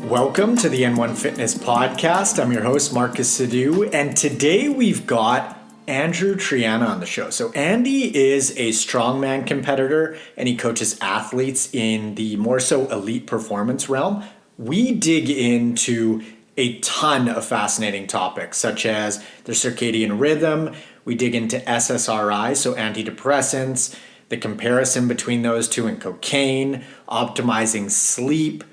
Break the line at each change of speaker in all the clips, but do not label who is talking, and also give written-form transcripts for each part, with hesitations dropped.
Welcome to the N1 Fitness Podcast. I'm your host, Marcus Sadu, and today we've got Andrew Triana on the show. So Andy is a strongman competitor and he coaches athletes in the more so elite performance realm. We dig into a ton of fascinating topics such as the circadian rhythm. We dig into SSRI, so antidepressants, the comparison between those two and cocaine, optimizing sleep,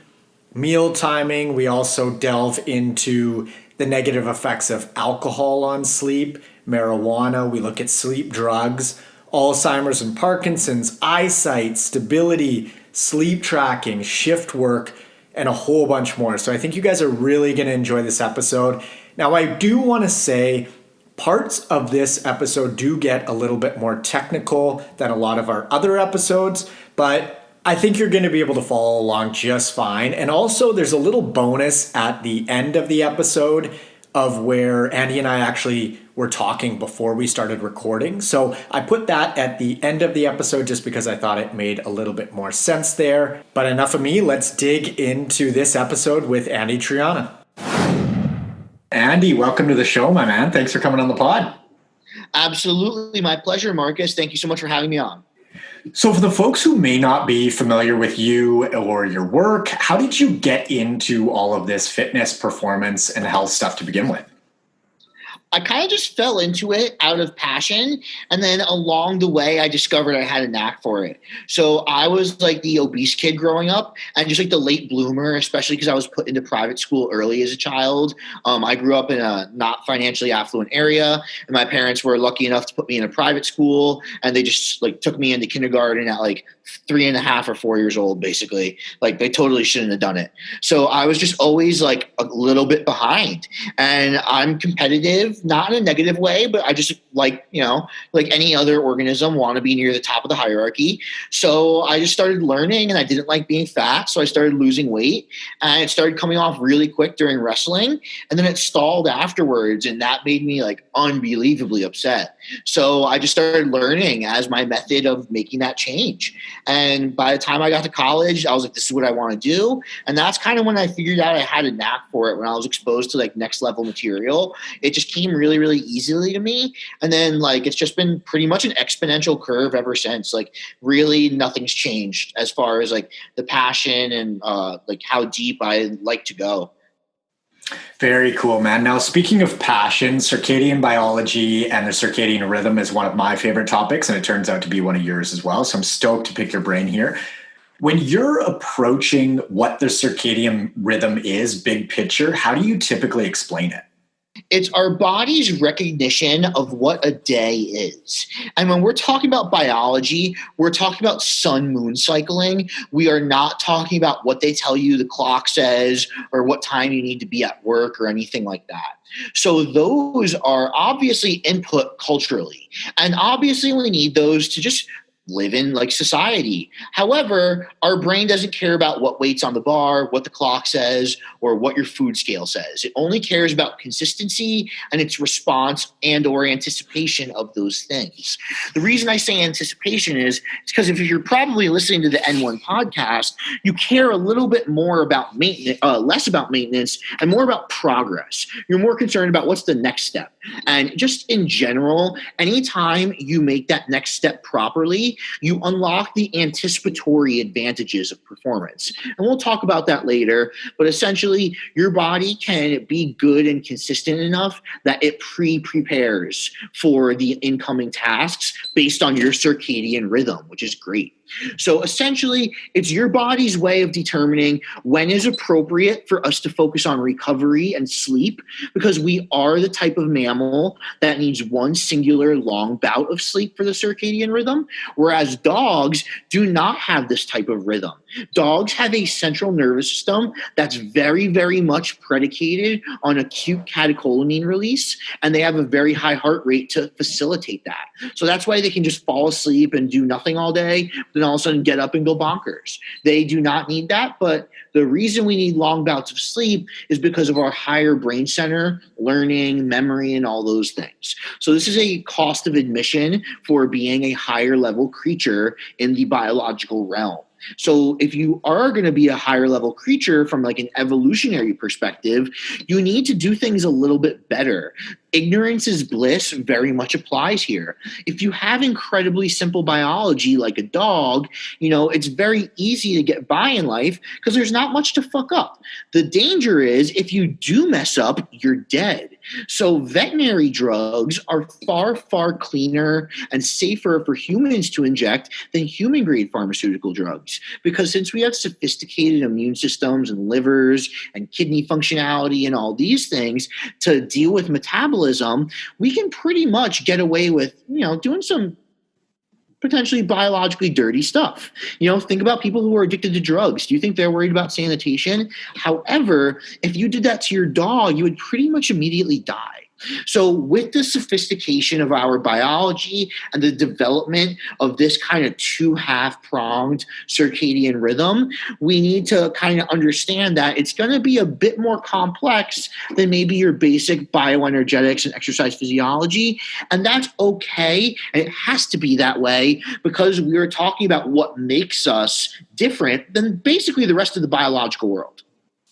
meal timing. We also delve into the negative effects of alcohol on sleep, marijuana. We look at sleep drugs, Alzheimer's and Parkinson's, eyesight, stability, sleep tracking, shift work, and a whole bunch more. So I think you guys are really going to enjoy this episode. Now, I do want to say parts of this episode do get a little bit more technical than a lot of our other episodes, but I think you're going to be able to follow along just fine. And also, there's a little bonus at the end of the episode of where Andy and I actually were talking before we started recording. So I put that at the end of the episode just because I thought it made a little bit more sense there. But enough of me. Let's dig into this episode with Andy Triana. Andy, welcome to the show, my man. Thanks for coming on the pod.
Absolutely. My pleasure, Marcus. Thank you so much for having me on.
So for the folks who may not be familiar with you or your work, how did you get into all of this fitness, performance, and health stuff to begin with?
I kind of just fell into it out of passion. And then along the way, I discovered I had a knack for it. So I was like the obese kid growing up and just like the late bloomer, especially because I was put into private school early as a child. I grew up in a not financially affluent area, and my parents were lucky enough to put me in a private school, and they just like took me into kindergarten at like 3.5 or 4 years old, basically. Like they totally shouldn't have done it. So I was just always like a little bit behind, and I'm competitive, not in a negative way, but I just like any other organism want to be near the top of the hierarchy. So I just started learning, and I didn't like being fat. So I started losing weight, and it started coming off really quick during wrestling. And then it stalled afterwards. And that made me like unbelievably upset. So I just started learning as my method of making that change. And by the time I got to college, I was like, this is what I want to do. And that's kind of when I figured out I had a knack for it. When I was exposed to like next level material, it just came really, really easily to me. And then like, it's just been pretty much an exponential curve ever since. Like really nothing's changed as far as like the passion and like how deep I like to go.
Very cool, man. Now, speaking of passion, circadian biology and the circadian rhythm is one of my favorite topics, and it turns out to be one of yours as well. So I'm stoked to pick your brain here. When you're approaching what the circadian rhythm is, big picture, how do you typically explain it?
It's our body's recognition of what a day is. And when we're talking about biology, we're talking about sun-moon cycling. We are not talking about what they tell you the clock says or what time you need to be at work or anything like that. So those are obviously input culturally. And obviously we need those to just live in like society. However, our brain doesn't care about what weight's on the bar, what the clock says, or what your food scale says. It only cares about consistency and its response and or anticipation of those things. The reason I say anticipation is it's because if you're probably listening to the N1 podcast, you care a little bit more about maintenance, less about maintenance and more about progress. You're more concerned about what's the next step. And just in general, anytime you make that next step properly, you unlock the anticipatory advantages of performance. And we'll talk about that later, but essentially your body can be good and consistent enough that it prepares for the incoming tasks based on your circadian rhythm, which is great. So essentially, it's your body's way of determining when is appropriate for us to focus on recovery and sleep, because we are the type of mammal that needs one singular long bout of sleep for the circadian rhythm, whereas dogs do not have this type of rhythm. Dogs have a central nervous system that's very, very much predicated on acute catecholamine release, and they have a very high heart rate to facilitate that. So that's why they can just fall asleep and do nothing all day, then all of a sudden get up and go bonkers. They do not need that, but the reason we need long bouts of sleep is because of our higher brain center, learning, memory, and all those things. So this is a cost of admission for being a higher level creature in the biological realm. So if you are going to be a higher level creature from like an evolutionary perspective, you need to do things a little bit better. Ignorance is bliss very much applies here. If you have incredibly simple biology like a dog, it's very easy to get by in life because there's not much to fuck up. The danger is if you do mess up, you're dead. So veterinary drugs are far, far cleaner and safer for humans to inject than human-grade pharmaceutical drugs. Because since we have sophisticated immune systems and livers and kidney functionality and all these things to deal with metabolism, we can pretty much get away with, doing some potentially biologically dirty stuff. Think about people who are addicted to drugs. Do you think they're worried about sanitation? However, if you did that to your dog, you would pretty much immediately die. So with the sophistication of our biology and the development of this kind of two half-pronged circadian rhythm, we need to kind of understand that it's going to be a bit more complex than maybe your basic bioenergetics and exercise physiology. And that's okay. And it has to be that way because we are talking about what makes us different than basically the rest of the biological world.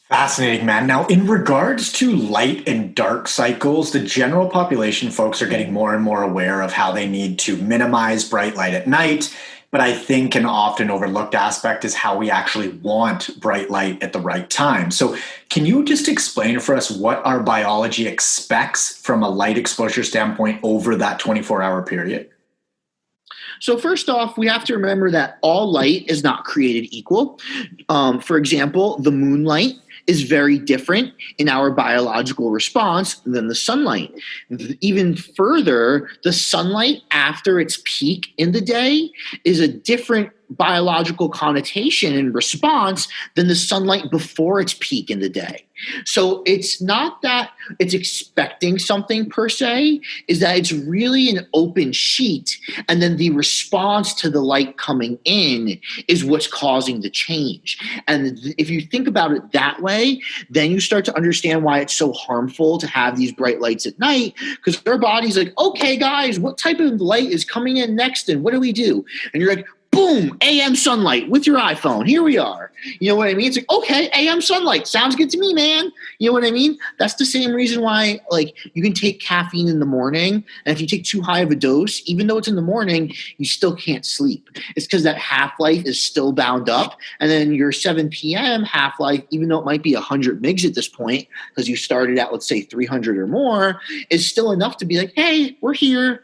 Fascinating, man. Now, in regards to light and dark cycles, the general population folks are getting more and more aware of how they need to minimize bright light at night. But I think an often overlooked aspect is how we actually want bright light at the right time. So can you just explain for us what our biology expects from a light exposure standpoint over that 24-hour period?
So first off, we have to remember that all light is not created equal. For example, the moonlight is very different in our biological response than the sunlight. Even further, the sunlight after its peak in the day is a different biological connotation and response than the sunlight before its peak in the day. So it's not that it's expecting something per se, is that it's really an open sheet. And then the response to the light coming in is what's causing the change. And if you think about it that way, then you start to understand why it's so harmful to have these bright lights at night, because our body's like, okay, guys, what type of light is coming in next? And what do we do? And you're like, boom, AM sunlight with your iPhone. Here we are. You know what I mean? It's like, okay, AM sunlight. Sounds good to me, man. You know what I mean? That's the same reason why, like, you can take caffeine in the morning. And if you take too high of a dose, even though it's in the morning, you still can't sleep. It's because that half-life is still bound up. And then your 7 p.m. half-life, even though it might be 100 mgs at this point, because you started at, let's say, 300 or more, is still enough to be like, hey, we're here,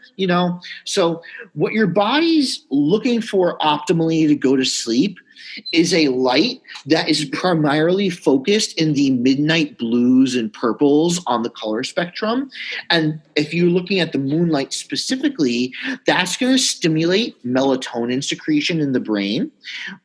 So what your body's looking for optimally to go to sleep is a light that is primarily focused in the midnight blues and purples on the color spectrum. And if you're looking at the moonlight specifically, that's going to stimulate melatonin secretion in the brain,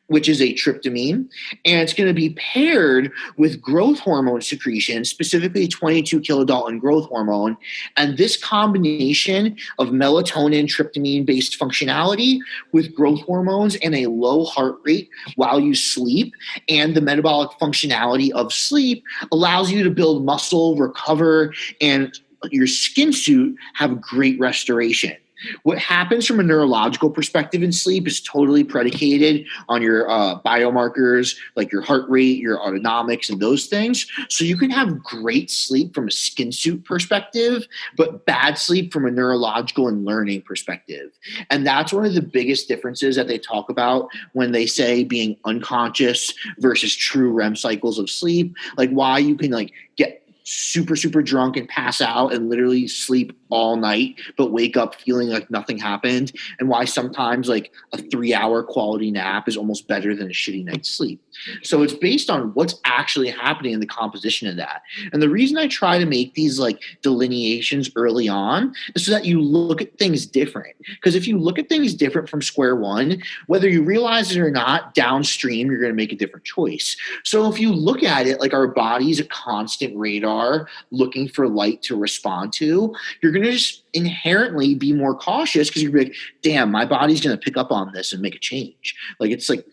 which is a tryptamine, and it's going to be paired with growth hormone secretion, specifically 22 kilodalton growth hormone. And this combination of melatonin, tryptamine-based functionality with growth hormones and a low heart rate while you sleep and the metabolic functionality of sleep allows you to build muscle, recover, and your skin suit have great restoration. What happens from a neurological perspective in sleep is totally predicated on your biomarkers, like your heart rate, your autonomics, and those things. So you can have great sleep from a skin suit perspective, but bad sleep from a neurological and learning perspective. And that's one of the biggest differences that they talk about when they say being unconscious versus true REM cycles of sleep, like why you can get super, super drunk and pass out and literally sleep all night, but wake up feeling like nothing happened, and why sometimes like a 3-hour quality nap is almost better than a shitty night's sleep. So it's based on what's actually happening in the composition of that. And the reason I try to make these like delineations early on is so that you look at things different. Because if you look at things different from square one, whether you realize it or not, downstream, you're going to make a different choice. So if you look at it like our body's a constant radar looking for light to respond to, you're going to just inherently be more cautious because you're like, damn, my body's going to pick up on this and make a change. Like it's like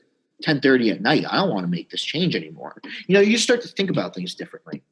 10:30 at night. I don't want to make this change anymore. You start to think about things differently.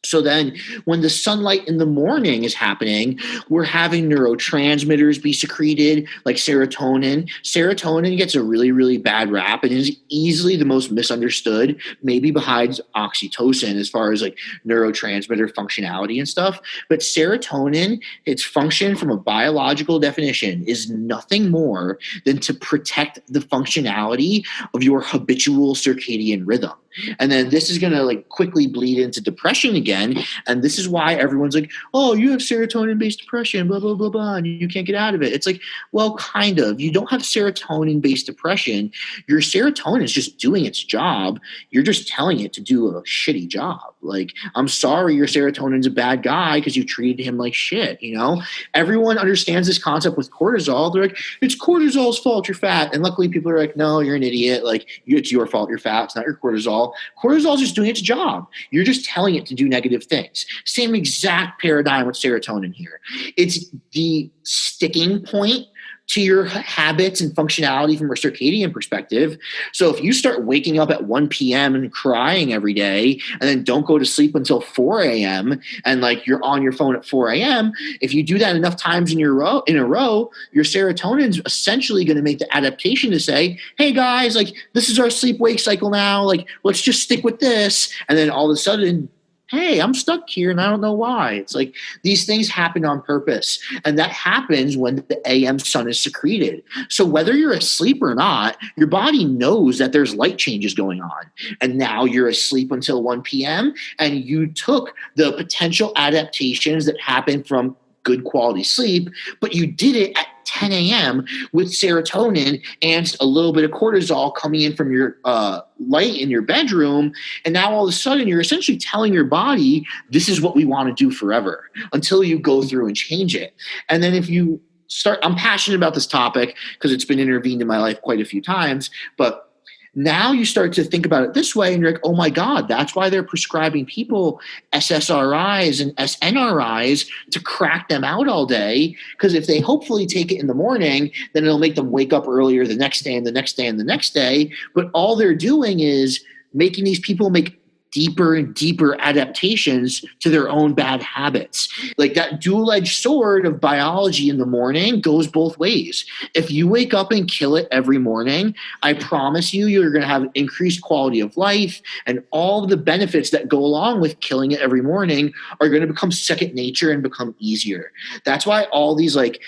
So then when the sunlight in the morning is happening, we're having neurotransmitters be secreted like serotonin. Serotonin gets a really, really bad rap and is easily the most misunderstood, maybe behind oxytocin as far as like neurotransmitter functionality and stuff. But serotonin, its function from a biological definition is nothing more than to protect the functionality of your habitual circadian rhythm. And then this is going to like quickly bleed into depression again. And this is why everyone's like, oh, you have serotonin based depression, blah, blah, blah, blah, and you can't get out of it. It's like, well, kind of. You don't have serotonin based depression. Your serotonin is just doing its job. You're just telling it to do a shitty job. Like, I'm sorry your serotonin's a bad guy because you treated him like shit, you know? Everyone understands this concept with cortisol. They're like, it's cortisol's fault, you're fat. And luckily people are like, no, you're an idiot. Like, it's your fault, you're fat. It's not your cortisol. Cortisol is just doing its job. You're just telling it to do negative things. Same exact paradigm with serotonin here. It's the sticking point to your habits and functionality from a circadian perspective. So if you start waking up at 1 p.m. and crying every day and then don't go to sleep until 4 a.m. and like you're on your phone at 4 a.m., if you do that enough times in a row, your serotonin's essentially going to make the adaptation to say, hey guys, like this is our sleep-wake cycle now. Like let's just stick with this. And then all of a sudden, hey, I'm stuck here and I don't know why. It's like these things happen on purpose. And that happens when the AM sun is secreted. So whether you're asleep or not, your body knows that there's light changes going on. And now you're asleep until 1 p.m. and you took the potential adaptations that happen from good quality sleep, but you did it at 10 a.m. with serotonin and a little bit of cortisol coming in from your light in your bedroom. And now all of a sudden you're essentially telling your body, this is what we want to do forever until you go through and change it. And then if you start, I'm passionate about this topic because it's been intervened in my life quite a few times, but now you start to think about it this way and you're like, oh my God, that's why they're prescribing people SSRIs and SNRIs to crack them out all day. Because if they hopefully take it in the morning, then it'll make them wake up earlier the next day and the next day and the next day. But all they're doing is making these people make deeper and deeper adaptations to their own bad habits. Like that dual-edged sword of biology in the morning goes both ways. If you wake up and kill it every morning, I promise you, you're going to have increased quality of life, and all of the benefits that go along with killing it every morning are going to become second nature and become easier. That's why all these like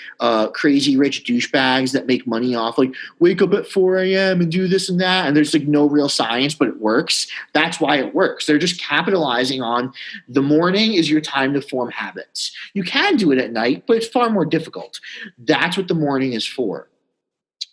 crazy rich douchebags that make money off like wake up at 4 a.m. and do this and that, and there's like no real science, but it works. That's why it works. They're just capitalizing on the morning is your time to form habits. You can do it at night, but it's far more difficult. That's what the morning is for.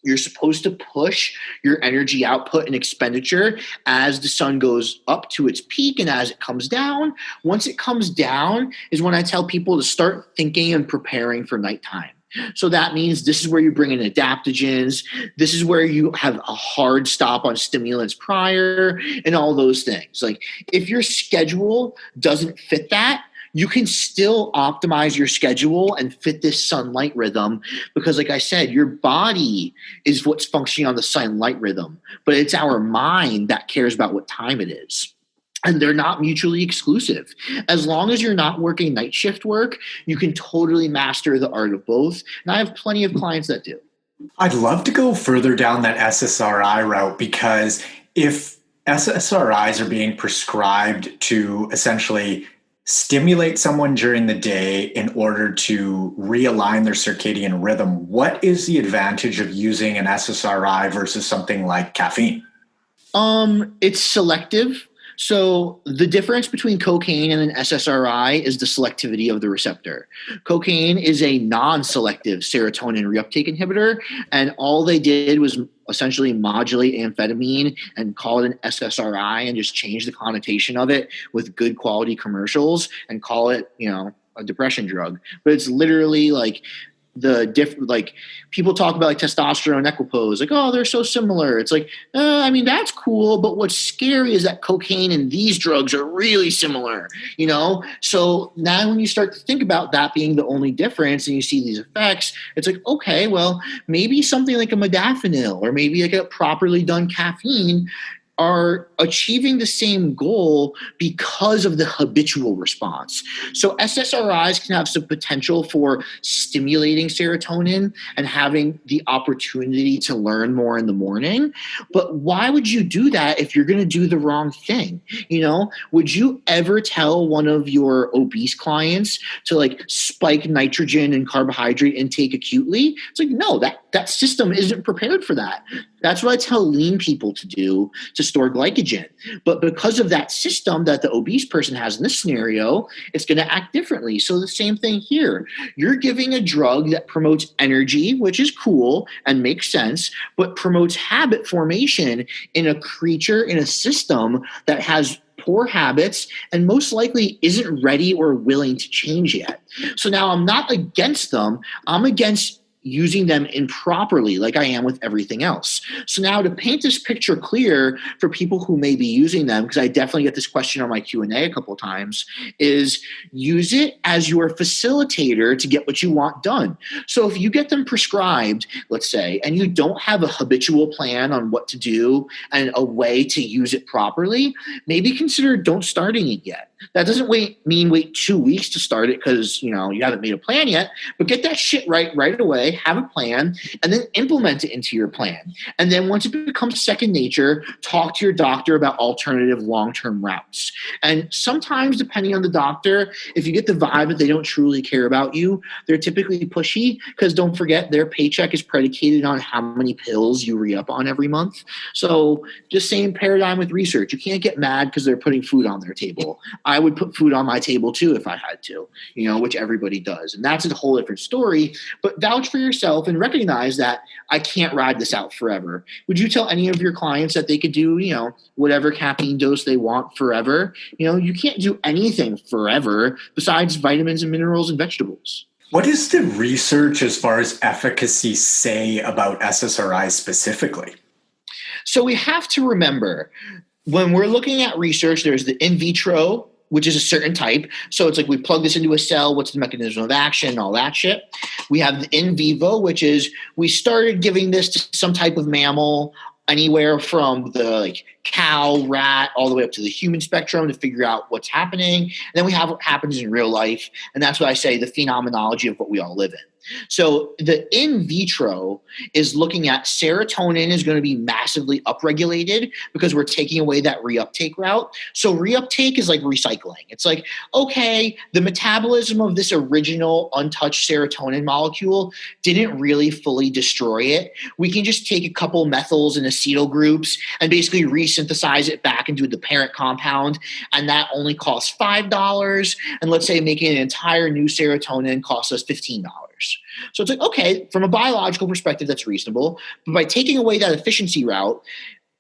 You're supposed to push your energy output and expenditure as the sun goes up to its peak and as it comes down. Once it comes down is when I tell people to start thinking and preparing for nighttime. So that means this is where you bring in adaptogens. This is where you have a hard stop on stimulants prior and all those things. Like if your schedule doesn't fit that, you can still optimize your schedule and fit this sunlight rhythm because like I said, your body is what's functioning on the sunlight rhythm, but it's our mind that cares about what time it is. And they're not mutually exclusive. As long as you're not working night shift work, you can totally master the art of both. And I have plenty of clients that do.
I'd love to go further down that SSRI route because if SSRIs are being prescribed to essentially stimulate someone during the day in order to realign their circadian rhythm, what is the advantage of using an SSRI versus something like caffeine?
It's selective. So the difference between cocaine and an SSRI is the selectivity of the receptor. Cocaine is a non-selective serotonin reuptake inhibitor, and all they did was essentially modulate amphetamine and call it an SSRI and just change the connotation of it with good quality commercials and call it, a depression drug. But it's literally like like people talk about like testosterone equipoise, like, oh, they're so similar. It's like, that's cool. But what's scary is that cocaine and these drugs are really similar, So now when you start to think about that being the only difference and you see these effects, it's like, okay, well, maybe something like a modafinil or maybe like a properly done caffeine are achieving the same goal because of the habitual response. So SSRIs can have some potential for stimulating serotonin and having the opportunity to learn more in the morning. But why would you do that if you're going to do the wrong thing? Would you ever tell one of your obese clients to like spike nitrogen and carbohydrate intake acutely? It's like, no, that system isn't prepared for that. That's what I tell lean people to do to store glycogen. But because of that system that the obese person has in this scenario, it's going to act differently. So the same thing here. You're giving a drug that promotes energy, which is cool and makes sense, but promotes habit formation in a creature, in a system that has poor habits and most likely isn't ready or willing to change yet. So now I'm not against them. I'm against using them improperly like I am with everything else. So now to paint this picture clear for people who may be using them, because I definitely get this question on my Q&A a couple of times, is use it as your facilitator to get what you want done. So if you get them prescribed, let's say, and you don't have a habitual plan on what to do and a way to use it properly, maybe consider don't starting it yet. That doesn't mean wait 2 weeks to start it because you haven't made a plan yet, but get that shit right away, have a plan, and then implement it into your plan. And then once it becomes second nature, talk to your doctor about alternative long-term routes. And sometimes, depending on the doctor, if you get the vibe that they don't truly care about you, they're typically pushy because don't forget their paycheck is predicated on how many pills you re-up on every month. So just same paradigm with research. You can't get mad because they're putting food on their table. I would put food on my table too if I had to, which everybody does. And that's a whole different story. But vouch for yourself and recognize that I can't ride this out forever. Would you tell any of your clients that they could do, whatever caffeine dose they want forever? You can't do anything forever besides vitamins and minerals and vegetables.
What does the research as far as efficacy say about SSRIs specifically?
So we have to remember when we're looking at research, there's the in vitro, which is a certain type. So it's like we plug this into a cell, what's the mechanism of action, all that shit. We have the in vivo, which is we started giving this to some type of mammal, anywhere from the cow, rat, all the way up to the human spectrum to figure out what's happening. And then we have what happens in real life. And that's what I say, the phenomenology of what we all live in. So the in vitro is looking at serotonin is going to be massively upregulated because we're taking away that reuptake route. So reuptake is like recycling. It's like, okay, the metabolism of this original untouched serotonin molecule didn't really fully destroy it. We can just take a couple methyls and acetyl groups and basically resynthesize it back into the parent compound. And that only costs $5. And let's say making an entire new serotonin costs us $15. So it's like, okay, from a biological perspective, that's reasonable. But by taking away that efficiency route,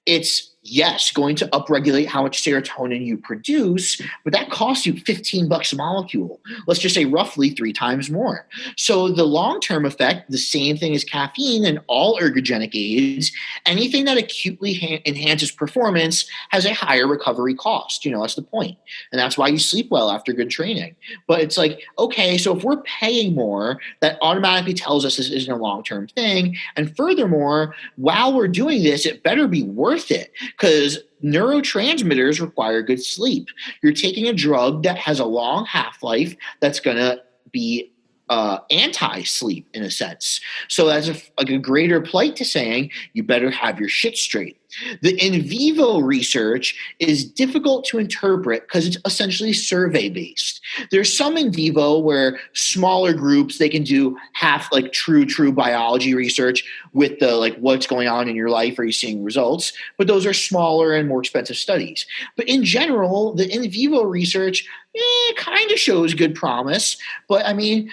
it's, yes, going to upregulate how much serotonin you produce, but that costs you $15 a molecule. Let's just say roughly 3 times more. So the long-term effect, the same thing as caffeine and all ergogenic aids, anything that acutely enhances performance has a higher recovery cost. That's the point. And that's why you sleep well after good training. But it's like, okay, so if we're paying more, that automatically tells us this isn't a long-term thing. And furthermore, while we're doing this, it better be worth it. Because neurotransmitters require good sleep. You're taking a drug that has a long half-life that's going to be anti-sleep in a sense. So that's a greater plight to saying you better have your shit straight. The in vivo research is difficult to interpret because it's essentially survey-based. There's some in vivo where smaller groups, they can do half like true biology research with the what's going on in your life, are you seeing results? But those are smaller and more expensive studies. But in general, the in vivo research kind of shows good promise. But I mean,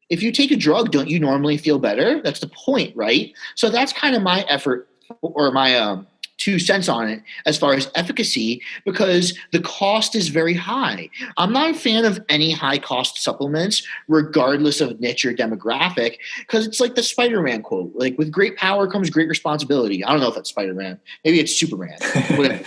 if you take a drug, don't you normally feel better? That's the point, right? So that's kind of my effort or my 2 cents on it as far as efficacy, because the cost is very high. I'm not a fan of any high-cost supplements, regardless of niche or demographic, because it's like the Spider-Man quote, with great power comes great responsibility. I don't know if that's Spider-Man. Maybe it's Superman. Whatever.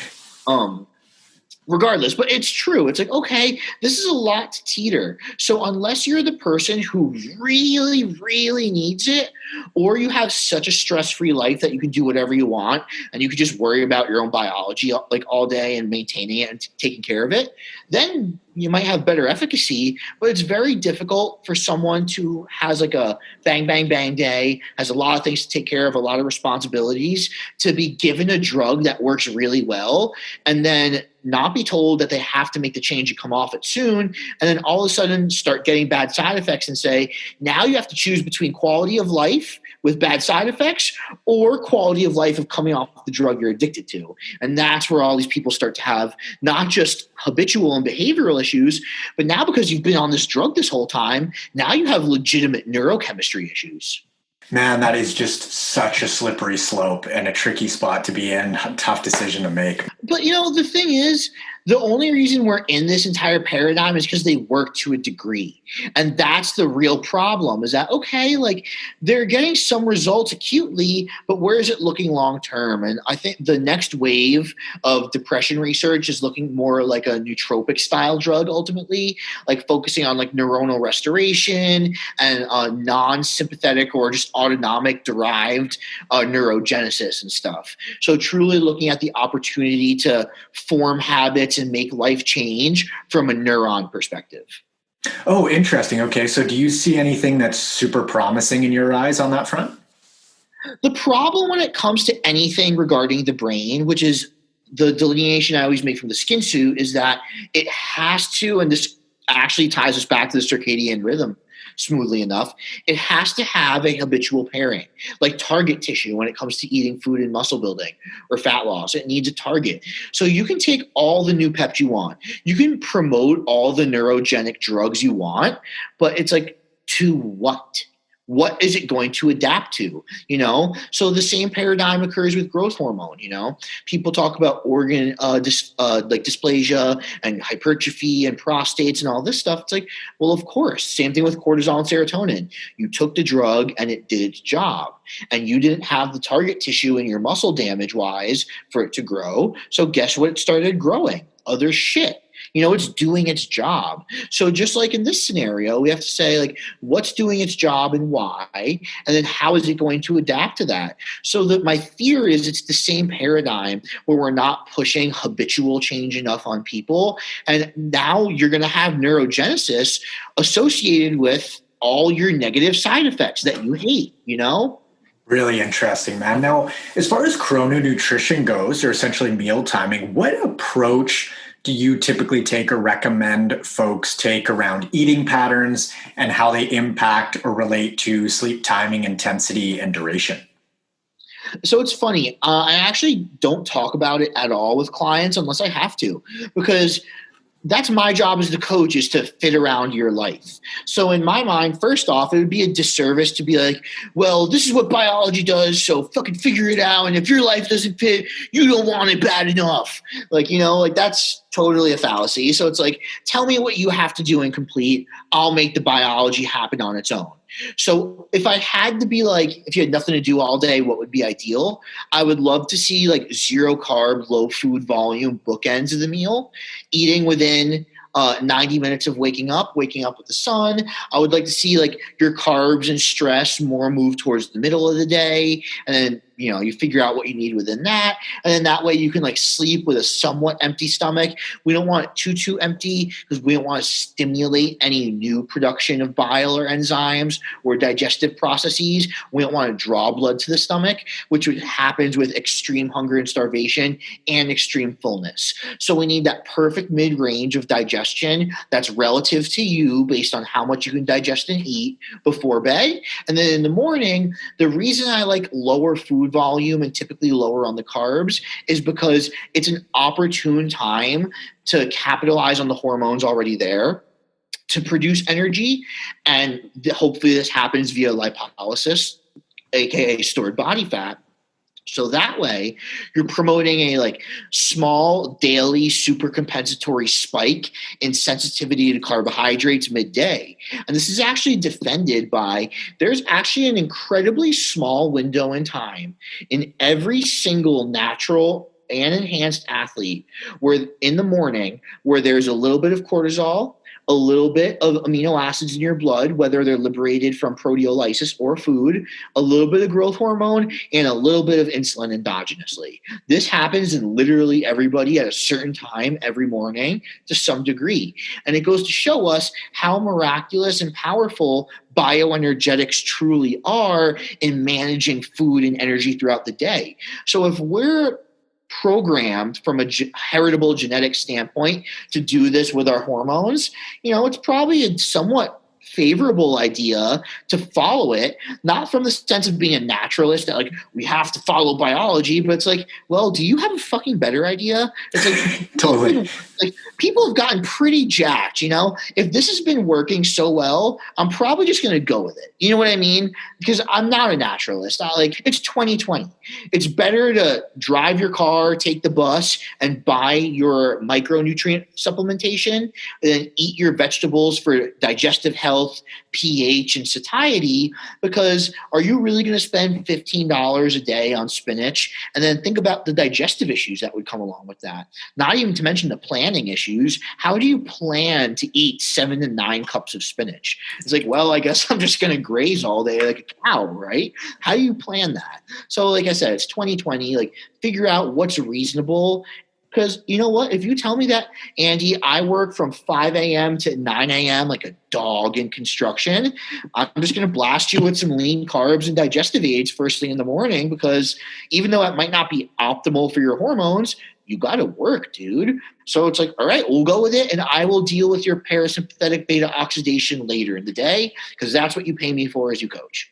regardless. But it's true. It's like, okay, this is a lot to teeter. So unless you're the person who really, really needs it, or you have such a stress-free life that you can do whatever you want and you can just worry about your own biology like all day and maintaining it and taking care of it, then you might have better efficacy. But it's very difficult for someone who has like a bang, bang, bang day, has a lot of things to take care of, a lot of responsibilities, to be given a drug that works really well and then not be told that they have to make the change and come off it soon, and then all of a sudden start getting bad side effects and say, now you have to choose between quality of life with bad side effects or quality of life of coming off the drug you're addicted to. And that's where all these people start to have not just habitual and behavioral issues, but now because you've been on this drug this whole time, now you have legitimate neurochemistry issues.
Man, that is just such a slippery slope and a tricky spot to be in. A tough decision to make.
But the thing is, the only reason we're in this entire paradigm is because they work to a degree. And that's the real problem, is that, okay, like they're getting some results acutely, but where is it looking long term? And I think the next wave of depression research is looking more like a nootropic style drug ultimately, like focusing on like neuronal restoration and non-sympathetic or just autonomic derived neurogenesis and stuff. So truly looking at the opportunity to form habits and make life change from a neuron perspective.
Oh, interesting. Okay. So do you see anything that's super promising in your eyes on that front?
The problem when it comes to anything regarding the brain, which is the delineation I always make from the skin suit, is that it has to, and this actually ties us back to the circadian rhythm smoothly enough, it has to have a habitual pairing, like target tissue when it comes to eating food and muscle building or fat loss. It needs a target. So you can take all the new peps you want. You can promote all the neurogenic drugs you want, but it's like, to what? What is it going to adapt to? So the same paradigm occurs with growth hormone. People talk about organ like dysplasia and hypertrophy and prostates and all this stuff. It's like, well, of course, same thing with cortisol and serotonin. You took the drug and it did its job, and you didn't have the target tissue in your muscle damage wise for it to grow. So guess what? It started growing other shit. It's doing its job. So just like in this scenario, we have to say, like, what's doing its job and why, and then how is it going to adapt to that? So that my fear is it's the same paradigm where we're not pushing habitual change enough on people. And now you're going to have neurogenesis associated with all your negative side effects that you hate,
Really interesting, man. Now, as far as chrononutrition goes, or essentially meal timing, what approach do you typically take or recommend folks take around eating patterns and how they impact or relate to sleep timing, intensity, and duration?
So it's funny. I actually don't talk about it at all with clients unless I have to, because that's my job as the coach, is to fit around your life. So in my mind, first off, it would be a disservice to be like, well, this is what biology does, so fucking figure it out. And if your life doesn't fit, you don't want it bad enough. Like that's totally a fallacy. So it's like, tell me what you have to do and complete. I'll make the biology happen on its own. So if I had to be like, if you had nothing to do all day, what would be ideal? I would love to see like 0 carb, low food volume bookends of the meal, eating within 90 minutes of waking up with the sun. I would like to see like your carbs and stress more move towards the middle of the day. And then, you figure out what you need within that. And then that way you can like sleep with a somewhat empty stomach. We don't want it too empty because we don't want to stimulate any new production of bile or enzymes or digestive processes. We don't want to draw blood to the stomach, which happens with extreme hunger and starvation and extreme fullness. So we need that perfect mid-range of digestion that's relative to you based on how much you can digest and eat before bed. And then in the morning, the reason I like lower food volume and typically lower on the carbs is because it's an opportune time to capitalize on the hormones already there to produce energy. And hopefully this happens via lipolysis, aka stored body fat. So that way you're promoting a like small daily super compensatory spike in sensitivity to carbohydrates midday. And this is actually defended by, there's actually an incredibly small window in time in every single natural and enhanced athlete where in the morning where there's a little bit of cortisol, a little bit of amino acids in your blood, whether they're liberated from proteolysis or food, a little bit of growth hormone, and a little bit of insulin endogenously. This happens in literally everybody at a certain time every morning to some degree. And it goes to show us how miraculous and powerful bioenergetics truly are in managing food and energy throughout the day. So if we're programmed from a heritable genetic standpoint to do this with our hormones, it's probably a somewhat favorable idea to follow it, not from the sense of being a naturalist that like we have to follow biology, but it's like, well, do you have a fucking better idea? It's like
Totally.
like people have gotten pretty jacked, if this has been working so well, I'm probably just going to go with it. You know what I mean? Because I'm not a naturalist. It's 2020. It's better to drive your car, take the bus, and buy your micronutrient supplementation than eat your vegetables for digestive health, pH, and satiety. Because are you really going to spend $15 a day on spinach? And then think about the digestive issues that would come along with that. Not even to mention the planning issues. How do you plan to eat 7 to 9 cups of spinach? It's like, well, I guess I'm just going to graze all day like a cow, right? How do you plan that? So like I said, it's 2020, like figure out what's reasonable. Because you know what? If you tell me that, Andy, I work from 5 a.m. to 9 a.m. like a dog in construction, I'm just going to blast you with some lean carbs and digestive aids first thing in the morning, because even though it might not be optimal for your hormones, you got to work, dude. So it's like, all right, we'll go with it, and I will deal with your parasympathetic beta oxidation later in the day, because that's what you pay me for as you coach.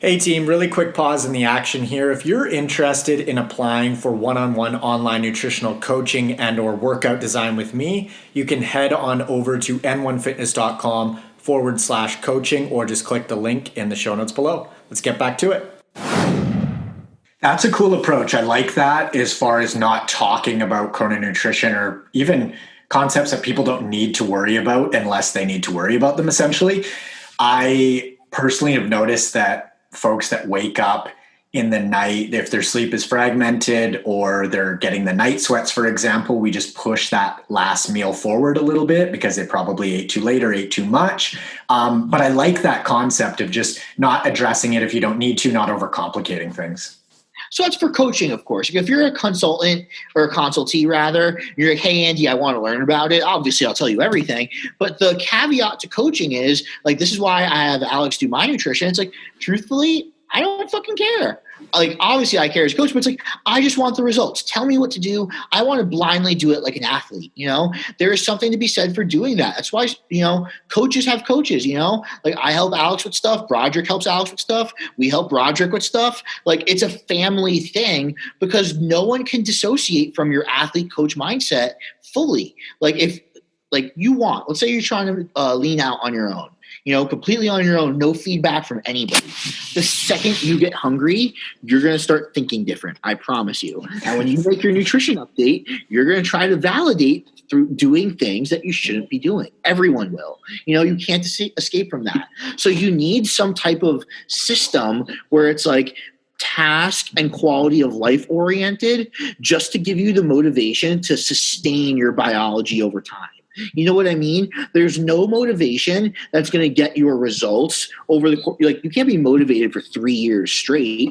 Hey team, really quick pause in the action here. If you're interested in applying for one-on-one online nutritional coaching and or workout design with me, you can head on over to n1fitness.com/coaching or just click the link in the show notes below. Let's get back to it. That's a cool approach. I like that as far as not talking about chrononutrition or even concepts that people don't need to worry about unless they need to worry about them, essentially. I personally have noticed that folks that wake up in the night, if their sleep is fragmented or they're getting the night sweats, for example, we just push that last meal forward a little bit because they probably ate too late or ate too much. But I like that concept of just not addressing it if you don't need to, not overcomplicating things.
So that's for coaching, of course. If you're a consultant or a consultee, rather, you're like, hey, Andy, I want to learn about it. Obviously, I'll tell you everything. But the caveat to coaching is, like, this is why I have Alex do my nutrition. It's like, truthfully, I don't fucking care. Like, obviously I care as a coach, but it's like, I just want the results. Tell me what to do. I want to blindly do it like an athlete, There is something to be said for doing that. That's why, coaches have coaches, Like, I help Alex with stuff. Broderick helps Alex with stuff. We help Broderick with stuff. Like, it's a family thing because no one can dissociate from your athlete-coach mindset fully. Like, if you want, let's say you're trying to lean out on your own. Completely on your own, no feedback from anybody. The second you get hungry, you're going to start thinking different. I promise you. And when you make your nutrition update, you're going to try to validate through doing things that you shouldn't be doing. Everyone will. You can't escape from that. So you need some type of system where it's like task and quality of life oriented, just to give you the motivation to sustain your biology over time. You know what I mean? There's no motivation that's going to get your results over the course. Like, you can't be motivated for 3 years straight.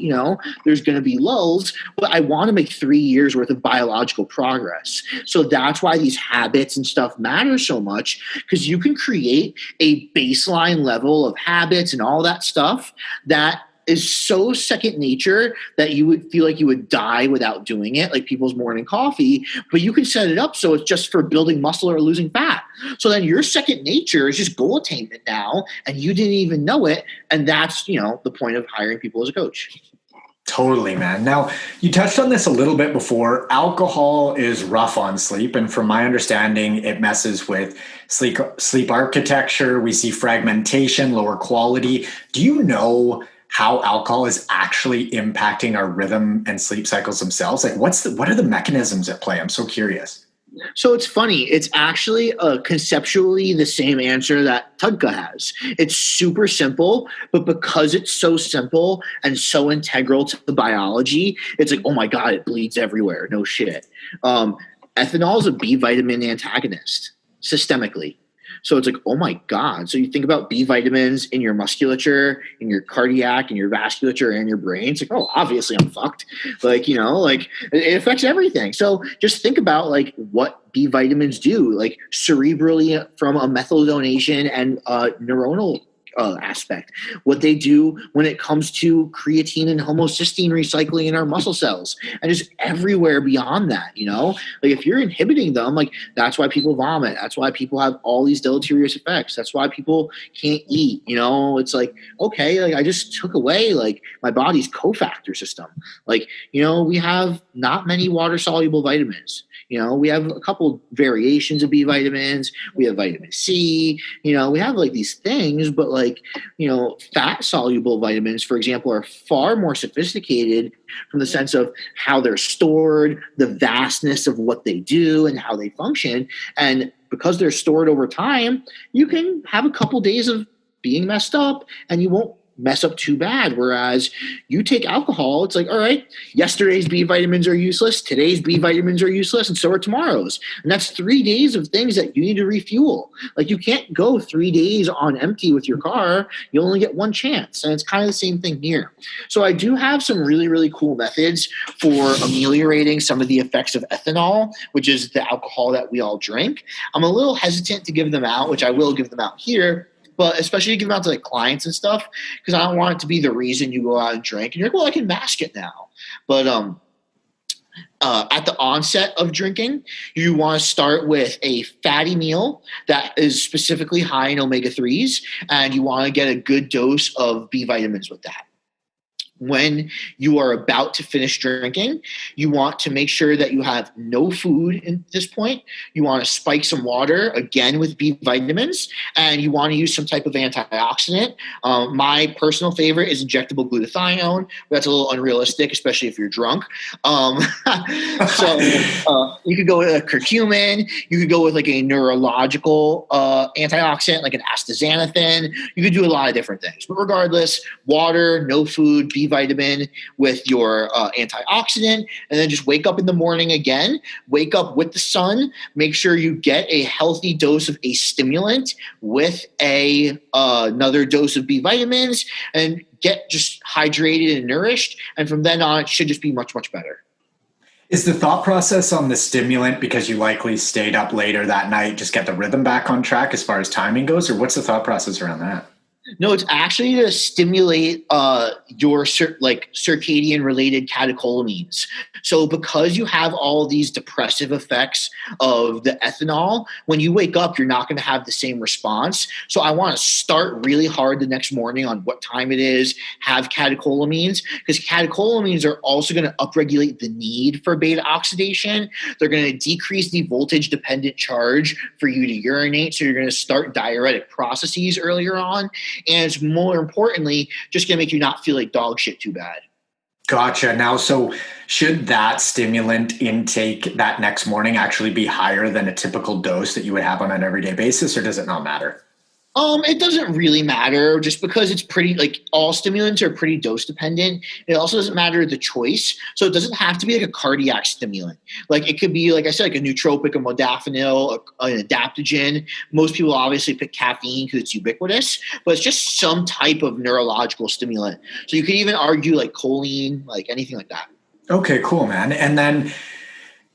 There's going to be lulls, but I want to make 3 years worth of biological progress. So that's why these habits and stuff matter so much, because you can create a baseline level of habits and all that stuff that is so second nature that you would feel like you would die without doing it, like people's morning coffee, but you can set it up so it's just for building muscle or losing fat. So then your second nature is just goal attainment now, and you didn't even know it. And that's, the point of hiring people as a coach.
Totally, man. Now, you touched on this a little bit before. Alcohol is rough on sleep. And from my understanding, it messes with sleep architecture. We see fragmentation, lower quality. Do you know how alcohol is actually impacting our rhythm and sleep cycles themselves? Like, what are the mechanisms at play? I'm so curious.
So it's funny. It's actually conceptually the same answer that Tudka has. It's super simple, but because it's so simple and so integral to the biology, it's like, oh my God, it bleeds everywhere. No shit. Ethanol is a B vitamin antagonist systemically. So it's like, oh my God. So you think about B vitamins in your musculature, in your cardiac, in your vasculature, and your brain. It's like, oh, obviously I'm fucked. Like, it affects everything. So just think about like what B vitamins do, like cerebrally from a methyl donation and neuronal aspect, what they do when it comes to creatine and homocysteine recycling in our muscle cells, and just everywhere beyond that. Like if you're inhibiting them, like that's why people vomit. That's why people have all these deleterious effects. That's why people can't eat. It's like, okay, like I just took away like my body's cofactor system. Like, we have not many water soluble vitamins. We have a couple variations of B vitamins. We have vitamin C. We have like these things, but like, fat soluble vitamins, for example, are far more sophisticated from the sense of how they're stored, the vastness of what they do and how they function. And because they're stored over time, you can have a couple days of being messed up and you won't mess up too bad. Whereas you take alcohol, it's like, all right, yesterday's B vitamins are useless, today's B vitamins are useless, and so are tomorrow's. And that's 3 days of things that you need to refuel. Like you can't go 3 days on empty with your car. You only get one chance. And it's kind of the same thing here. So I do have some really, really cool methods for ameliorating some of the effects of ethanol, which is the alcohol that we all drink. I'm a little hesitant to give them out, which I will give them out here, but especially to give them out to like clients and stuff, because I don't want it to be the reason you go out and drink. And you're like, well, I can mask it now. But at the onset of drinking, you want to start with a fatty meal that is specifically high in omega-3s, and you want to get a good dose of B vitamins with that. When you are about to finish drinking, you want to make sure that you have no food at this point. You want to spike some water, again with B vitamins, and you want to use some type of antioxidant. My personal favorite is injectable glutathione. That's a little unrealistic, especially if you're drunk. So you could go with a curcumin. You could go with like a neurological antioxidant, like an astaxanthin. You could do a lot of different things. But regardless, water, no food, B vitamin with your antioxidant, and then just wake up in the morning again. Wake up with the sun. Make sure you get a healthy dose of a stimulant with another dose of B vitamins, and get just hydrated and nourished. And from then on, it should just be much, much better.
Is the thought process on the stimulant because you likely stayed up later that night, just get the rhythm back on track as far as timing goes, or what's the thought process around that?
No, it's actually to stimulate your circadian related catecholamines. So because you have all these depressive effects of the ethanol, when you wake up, you're not going to have the same response. So I want to start really hard the next morning on what time it is, have catecholamines, because catecholamines are also going to upregulate the need for beta oxidation. They're going to decrease the voltage dependent charge for you to urinate. So you're going to start diuretic processes earlier on. And it's more importantly, just going to make you not feel like dog shit too bad.
Gotcha. Now, so should that stimulant intake that next morning actually be higher than a typical dose that you would have on an everyday basis, or does it not matter?
It doesn't really matter, just because it's pretty, like, all stimulants are pretty dose dependent. It also doesn't matter the choice. So it doesn't have to be like a cardiac stimulant. Like it could be, like I said, like a nootropic, a modafinil, an adaptogen. Most people obviously pick caffeine because it's ubiquitous, but it's just some type of neurological stimulant. So you could even argue like choline, like anything like that.
Okay, cool, man. And then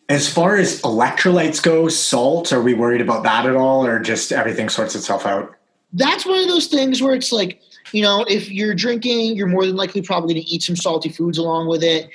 as far as electrolytes go, salt, are we worried about that at all, or just everything sorts itself out?
That's one of those things where it's like, if you're drinking, you're more than likely probably going to eat some salty foods along with it.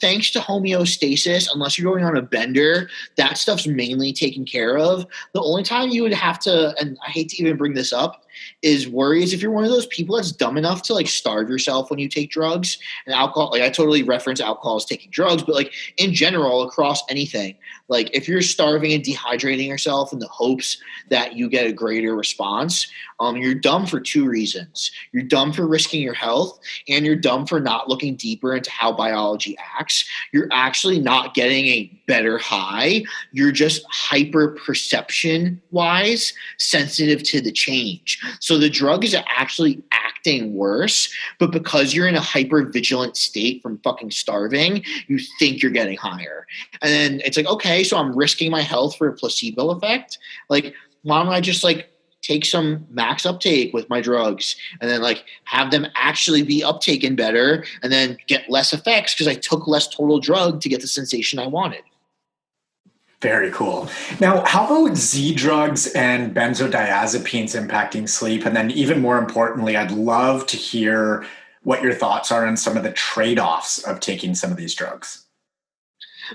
Thanks to homeostasis, unless you're going on a bender, that stuff's mainly taken care of. The only time you would have to, and I hate to even bring this up, is if you're one of those people that's dumb enough to like starve yourself when you take drugs and alcohol. Like I totally reference alcohol as taking drugs, but like in general across anything, like if you're starving and dehydrating yourself in the hopes that you get a greater response, you're dumb for two reasons. You're dumb for risking your health, and you're dumb for not looking deeper into how biology acts. You're actually not getting a better high. You're just hyper perception wise sensitive to the change. So the drug is actually acting worse, but because you're in a hyper vigilant state from fucking starving, you think you're getting higher. And then it's like, okay, so I'm risking my health for a placebo effect. Like, why don't I just like take some max uptake with my drugs and then like have them actually be uptaken better and then get less effects because I took less total drug to get the sensation I wanted.
Very cool. Now, how about Z drugs and benzodiazepines impacting sleep? And then even more importantly, I'd love to hear what your thoughts are on some of the trade-offs of taking some of these drugs.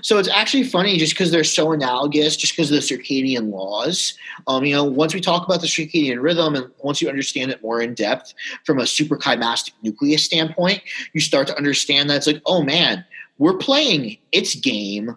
So it's actually funny just because they're so analogous, just because of the circadian laws. Once we talk about the circadian rhythm and once you understand it more in depth from a suprachiasmatic nucleus standpoint, you start to understand that it's like, oh man, we're playing its game.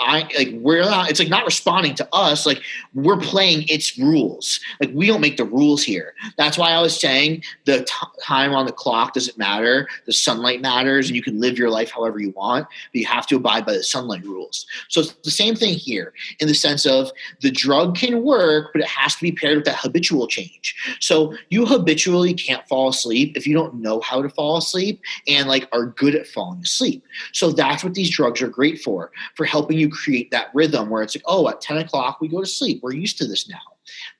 It's like not responding to us. Like we're playing its rules. Like we don't make the rules here. That's why I was saying the time on the clock doesn't matter. The sunlight matters, and you can live your life however you want, but you have to abide by the sunlight rules. So it's the same thing here in the sense of the drug can work, but it has to be paired with that habitual change. So you habitually can't fall asleep if you don't know how to fall asleep and like are good at falling asleep. So that's what these drugs are great for helping you create that rhythm where it's like, oh, at 10 o'clock, we go to sleep. We're used to this now.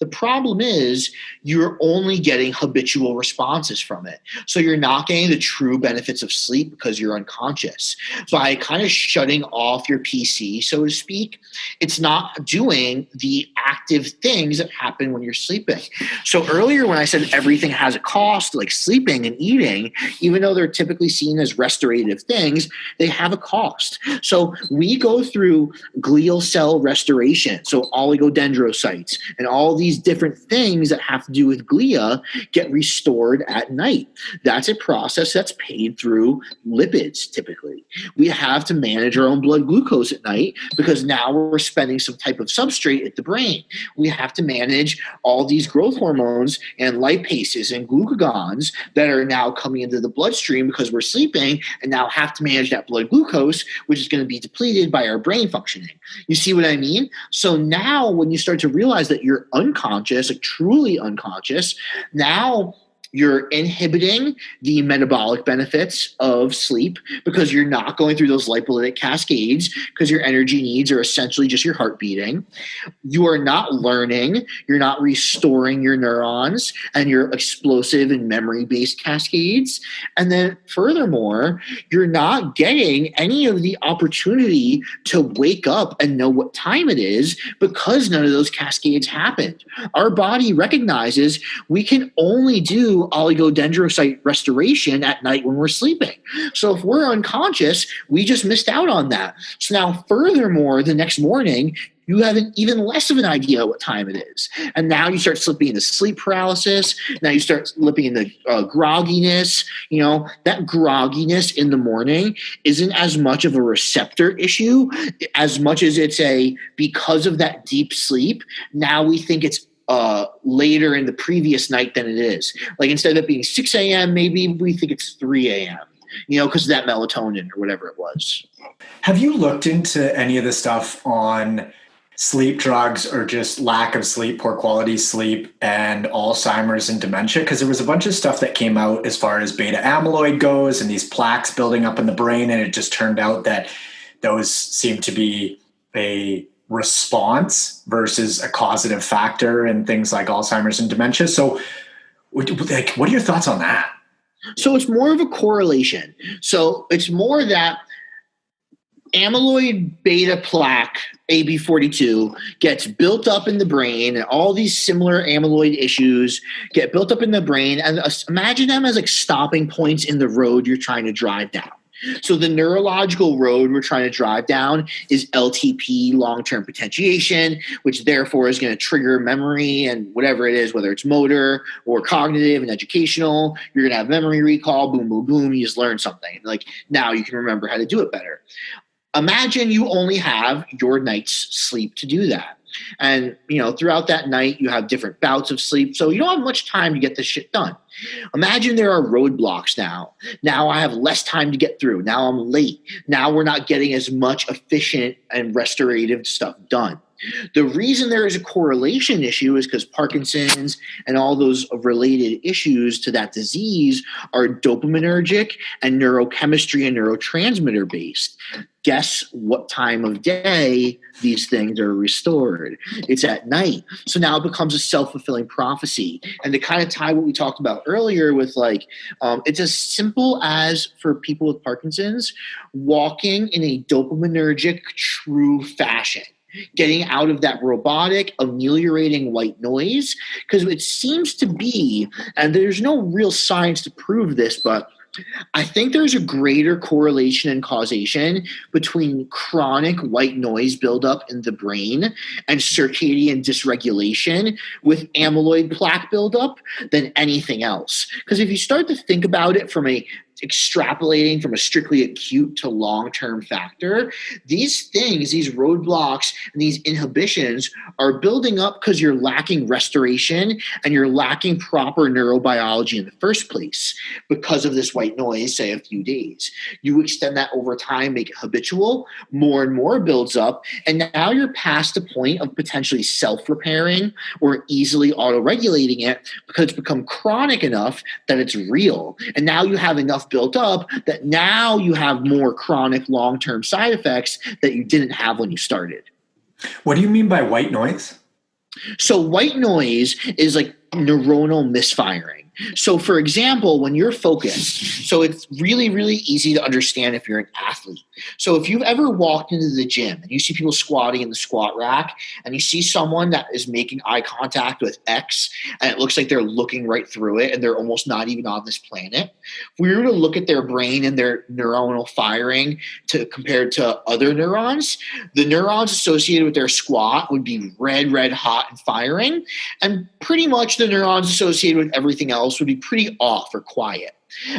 The problem is you're only getting habitual responses from it. So you're not getting the true benefits of sleep because you're unconscious. By kind of shutting off your PC, so to speak, it's not doing the active things that happen when you're sleeping. So earlier when I said everything has a cost, like sleeping and eating, even though they're typically seen as restorative things, they have a cost. So we go through glial cell restoration, so oligodendrocytes and all these different things that have to do with glia get restored at night. That's a process that's paid through lipids typically. We have to manage our own blood glucose at night because now we're spending some type of substrate at the brain. We have to manage all these growth hormones and lipases and glucagons that are now coming into the bloodstream because we're sleeping and now have to manage that blood glucose, which is going to be depleted by our brain functioning. You see what I mean? So now when you start to realize that you're unconscious, like truly unconscious, now you're inhibiting the metabolic benefits of sleep because you're not going through those lipolytic cascades because your energy needs are essentially just your heart beating. You are not learning. You're not restoring your neurons and your explosive and memory-based cascades. And then furthermore, you're not getting any of the opportunity to wake up and know what time it is because none of those cascades happened. Our body recognizes we can only do oligodendrocyte restoration at night when we're sleeping. So if we're unconscious, we just missed out on that. So now furthermore, the next morning, you have even less of an idea what time it is. And now you start slipping into sleep paralysis. Now you start slipping into grogginess. That grogginess in the morning isn't as much of a receptor issue as much as it's because of that deep sleep. Now we think it's later in the previous night than it is. Like instead of it being 6 a.m., maybe we think it's 3 a.m., because of that melatonin or whatever it was.
Have you looked into any of the stuff on sleep drugs or just lack of sleep, poor quality sleep, and Alzheimer's and dementia? Because there was a bunch of stuff that came out as far as beta amyloid goes and these plaques building up in the brain, and it just turned out that those seem to be a response versus a causative factor in things like Alzheimer's and dementia. So what are your thoughts on that?
So it's more of a correlation. So it's more that amyloid beta plaque, AB42, gets built up in the brain, and all these similar amyloid issues get built up in the brain. And imagine them as like stopping points in the road you're trying to drive down. So the neurological road we're trying to drive down is LTP, long-term potentiation, which therefore is going to trigger memory and whatever it is, whether it's motor or cognitive and educational. You're going to have memory recall, boom, boom, boom. You just learn something. Like now you can remember how to do it better. Imagine you only have your night's sleep to do that. And, throughout that night, you have different bouts of sleep. So you don't have much time to get this shit done. Imagine there are roadblocks now. Now I have less time to get through. Now I'm late. Now we're not getting as much efficient and restorative stuff done. The reason there is a correlation issue is because Parkinson's and all those related issues to that disease are dopaminergic and neurochemistry and neurotransmitter based. Guess what time of day these things are restored? It's at night. So now it becomes a self-fulfilling prophecy. And to kind of tie what we talked about earlier with it's as simple as for people with Parkinson's, walking in a dopaminergic true fashion. Getting out of that robotic, ameliorating white noise, because it seems to be, and there's no real science to prove this, but I think there's a greater correlation and causation between chronic white noise buildup in the brain and circadian dysregulation with amyloid plaque buildup than anything else. Because if you start to think about it extrapolating from a strictly acute to long-term factor, these things, these roadblocks and these inhibitions are building up because you're lacking restoration and you're lacking proper neurobiology in the first place because of this white noise, say a few days. You extend that over time, make it habitual, more and more builds up, and now you're past the point of potentially self-repairing or easily auto-regulating it because it's become chronic enough that it's real. And now you have enough built up that now you have more chronic long-term side effects that you didn't have when you started.
What do you mean by white noise?
So white noise is like neuronal misfiring. So for example, when you're focused, so it's really, really easy to understand if you're an athlete. So if you've ever walked into the gym and you see people squatting in the squat rack and you see someone that is making eye contact with X and it looks like they're looking right through it and they're almost not even on this planet, if we were to look at their brain and their neuronal firing compared to other neurons, the neurons associated with their squat would be red hot and firing, and pretty much the neurons associated with everything else would be pretty off or quiet.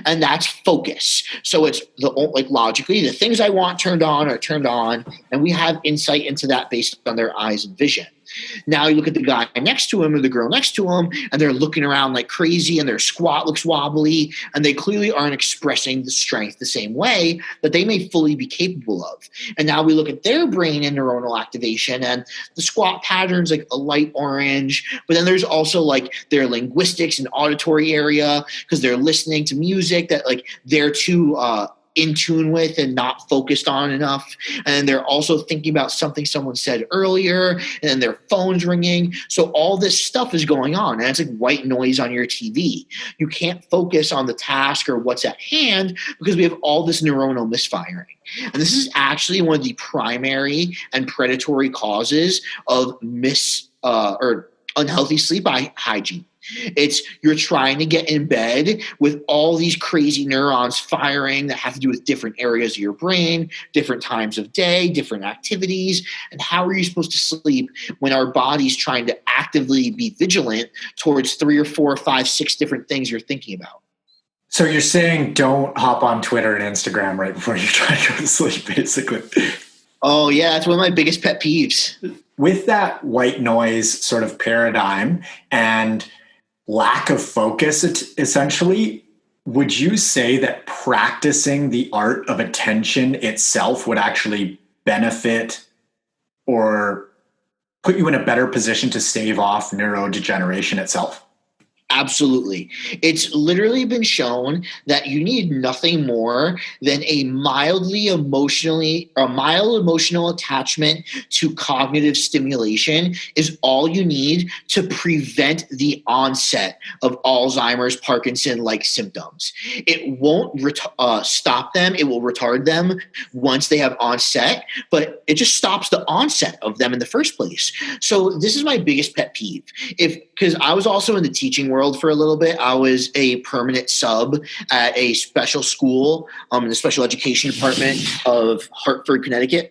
And that's focus. So it's logically the things I want turned on are turned on, and we have insight into that based on their eyes and vision. Now you look at the guy next to him or the girl next to him, and they're looking around like crazy, and their squat looks wobbly, and they clearly aren't expressing the strength the same way that they may fully be capable of. And now we look at their brain and neuronal activation, and the squat pattern's like a light orange, but then there's also like their linguistics and auditory area because they're listening to music that they're too in tune with and not focused on enough. And they're also thinking about something someone said earlier, and then their phone's ringing. So all this stuff is going on, and it's like white noise on your TV. You can't focus on the task or what's at hand because we have all this neuronal misfiring. And this is actually one of the primary and predatory causes of or unhealthy sleep hygiene. It's you're trying to get in bed with all these crazy neurons firing that have to do with different areas of your brain, different times of day, different activities. And how are you supposed to sleep when our body's trying to actively be vigilant towards 3 or 4 or 5, 6 different things you're thinking about?
So you're saying don't hop on Twitter and Instagram right before you try to go to sleep, basically.
Oh, yeah. That's one of my biggest pet peeves.
With that white noise sort of paradigm and lack of focus, essentially, would you say that practicing the art of attention itself would actually benefit or put you in a better position to stave off neurodegeneration itself?
Absolutely. It's literally been shown that you need nothing more than a mild emotional attachment to cognitive stimulation is all you need to prevent the onset of Alzheimer's, Parkinson-like symptoms. It won't stop them. It will retard them once they have onset, but it just stops the onset of them in the first place. So this is my biggest pet peeve. Because I was also in the teaching world world for a little bit. I was a permanent sub at a special school in the special education department of Hartford, Connecticut.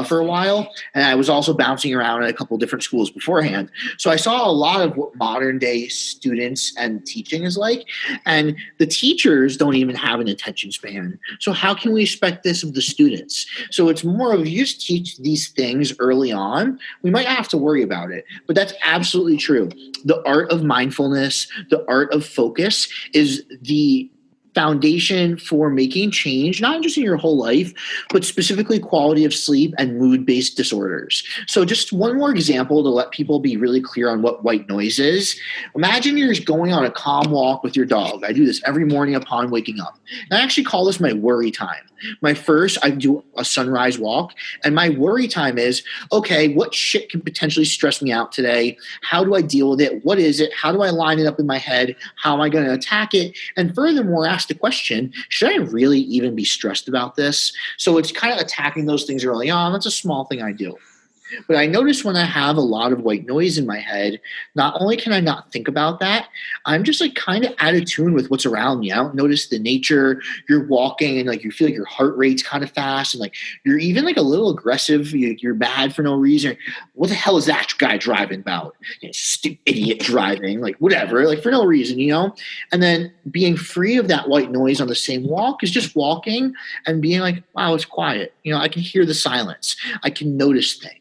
For a while, and I was also bouncing around at a couple different schools beforehand. So I saw a lot of what modern day students and teaching is like, and the teachers don't even have an attention span. So how can we expect this of the students? So it's more of, you just teach these things early on, we might not have to worry about it, but that's absolutely true. The art of mindfulness, the art of focus is the foundation for making change, not just in your whole life, but specifically quality of sleep and mood-based disorders. So just one more example to let people be really clear on what white noise is. Imagine you're just going on a calm walk with your dog. I do this every morning upon waking up. And I actually call this my worry time. I do a sunrise walk, and my worry time is, okay, what shit can potentially stress me out today? How do I deal with it? What is it? How do I line it up in my head? How am I going to attack it? And furthermore, ask the question, should I really even be stressed about this? So it's kind of attacking those things early on. That's a small thing I do. But I notice when I have a lot of white noise in my head, not only can I not think about that, I'm just like kind of out of tune with what's around me. I don't notice the nature. You're walking and like you feel like your heart rate's kind of fast and like you're even like a little aggressive. You're mad for no reason. What the hell is that guy driving about? Stupid idiot driving, like whatever, like for no reason, And then being free of that white noise on the same walk is just walking and being like, wow, it's quiet. I can hear the silence. I can notice things.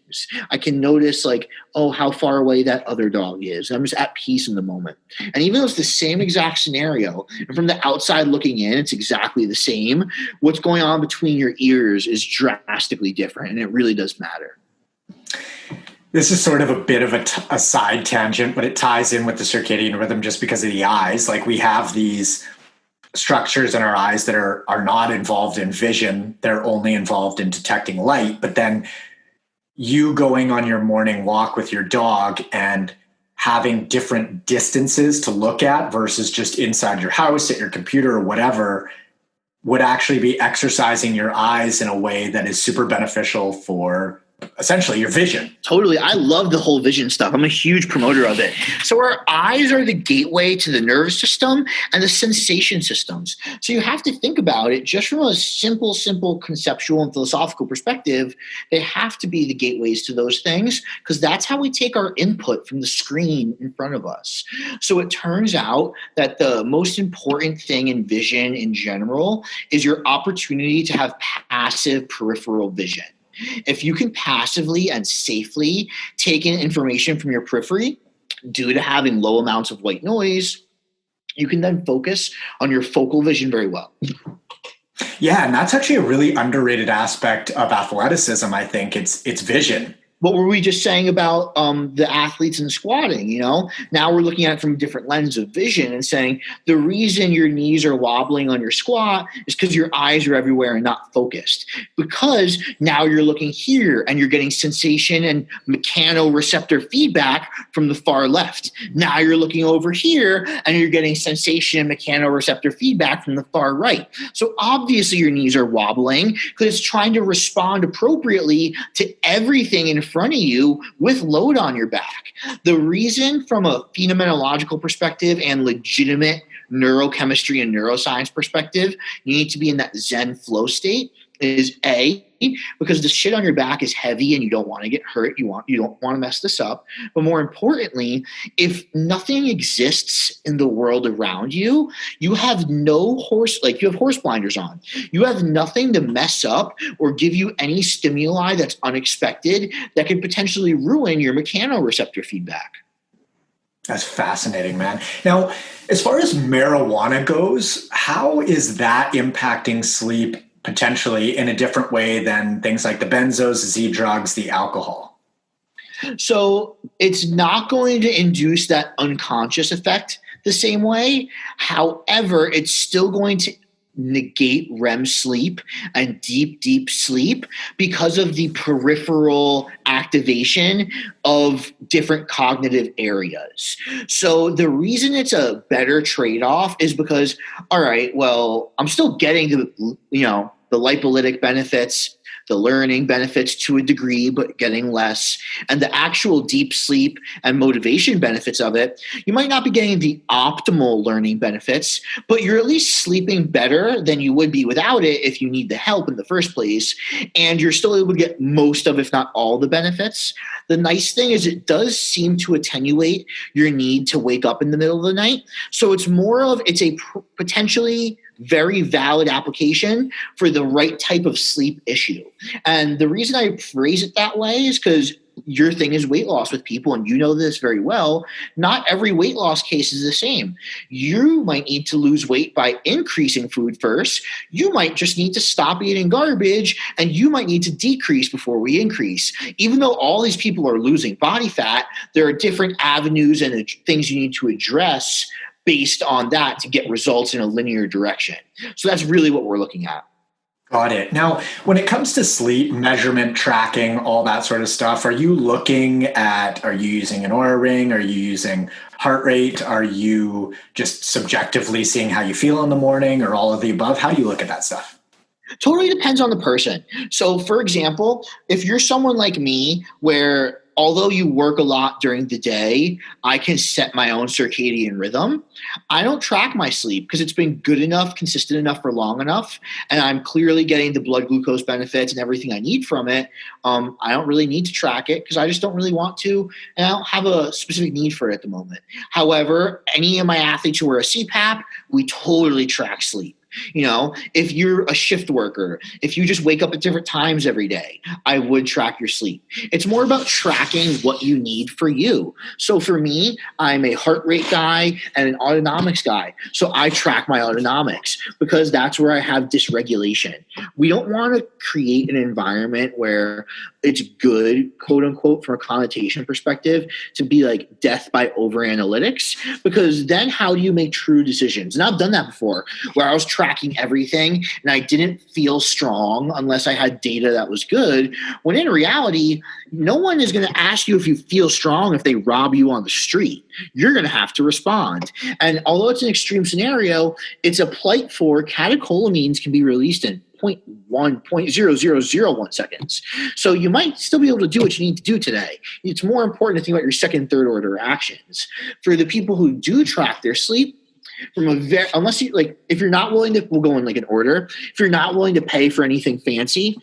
I can notice like, oh, how far away that other dog is. I'm just at peace in the moment. And even though it's the same exact scenario, and from the outside looking in, it's exactly the same, what's going on between your ears is drastically different, and it really does matter.
This is sort of a bit of a side tangent, but it ties in with the circadian rhythm just because of the eyes. Like we have these structures in our eyes that are not involved in vision. They're only involved in detecting light. But then you going on your morning walk with your dog and having different distances to look at versus just inside your house at your computer or whatever would actually be exercising your eyes in a way that is super beneficial for essentially your vision.
Totally. I love the whole vision stuff. I'm a huge promoter of it. So our eyes are the gateway to the nervous system and the sensation systems. So you have to think about it just from a simple conceptual and philosophical perspective. They have to be the gateways to those things because that's how we take our input from the screen in front of us. So it turns out that the most important thing in vision in general is your opportunity to have passive peripheral vision. If you can passively and safely take in information from your periphery due to having low amounts of white noise, you can then focus on your focal vision very well.
Yeah, and that's actually a really underrated aspect of athleticism, I think. It's vision.
What were we just saying about the athletes and squatting? Now we're looking at it from a different lens of vision and saying the reason your knees are wobbling on your squat is because your eyes are everywhere and not focused. Because now you're looking here and you're getting sensation and mechanoreceptor feedback from the far left. Now you're looking over here and you're getting sensation and mechanoreceptor feedback from the far right. So obviously your knees are wobbling because it's trying to respond appropriately to everything in front of you with load on your back. The reason from a phenomenological perspective and legitimate neurochemistry and neuroscience perspective, you need to be in that Zen flow state is A, because the shit on your back is heavy and you don't want to get hurt. You don't want to mess this up. But more importantly, if nothing exists in the world around you, you have you have horse blinders on. You have nothing to mess up or give you any stimuli that's unexpected that could potentially ruin your mechanoreceptor feedback.
That's fascinating, man. Now, as far as marijuana goes, how is that impacting sleep potentially in a different way than things like the benzos, Z drugs, the alcohol?
So it's not going to induce that unconscious effect the same way. However, it's still going to negate REM sleep and deep sleep because of the peripheral activation of different cognitive areas. So the reason it's a better trade-off is because, all right, well, I'm still getting the lipolytic benefits, the learning benefits to a degree, but getting less, and the actual deep sleep and motivation benefits of it, you might not be getting the optimal learning benefits, but you're at least sleeping better than you would be without it if you need the help in the first place. And you're still able to get most of, if not all, the benefits. The nice thing is it does seem to attenuate your need to wake up in the middle of the night. So it's a potentially very valid application for the right type of sleep issue. And the reason I phrase it that way is because your thing is weight loss with people, and you know this very well. Not every weight loss case is the same. You might need to lose weight by increasing food first. You might just need to stop eating garbage, and you might need to decrease before we increase. Even though all these people are losing body fat, there are different avenues and things you need to address based on that to get results in a linear direction. So that's really what we're looking at.
Got it. Now, when it comes to sleep measurement, tracking, all that sort of stuff, are you using an Oura ring? Are you using heart rate? Are you just subjectively seeing how you feel in the morning, or all of the above? How do you look at that stuff?
Totally depends on the person. So, for example, if you're someone like me where although you work a lot during the day, I can set my own circadian rhythm. I don't track my sleep because it's been good enough, consistent enough for long enough, and I'm clearly getting the blood glucose benefits and everything I need from it. I don't really need to track it because I just don't really want to, and I don't have a specific need for it at the moment. However, any of my athletes who wear a CPAP, we totally track sleep. You know, if you're a shift worker, if you just wake up at different times every day, I would track your sleep. It's more about tracking what you need for you. So for me, I'm a heart rate guy and an autonomics guy. So I track my autonomics because that's where I have dysregulation. We don't want to create an environment where it's good, quote unquote, from a connotation perspective, to be like death by over analytics, because then how do you make true decisions? And I've done that before where I was tracking everything and I didn't feel strong unless I had data that was good, when in reality, no one is going to ask you if you feel strong if they rob you on the street. You're going to have to respond. And although it's an extreme scenario, it's a plight for catecholamines can be released in 0.0001 seconds. So you might still be able to do what you need to do today. It's more important to think about your second, third order actions. For the people who do track their sleep, unless you like, if you're not willing to, we'll go in like an order. If you're not willing to pay for anything fancy,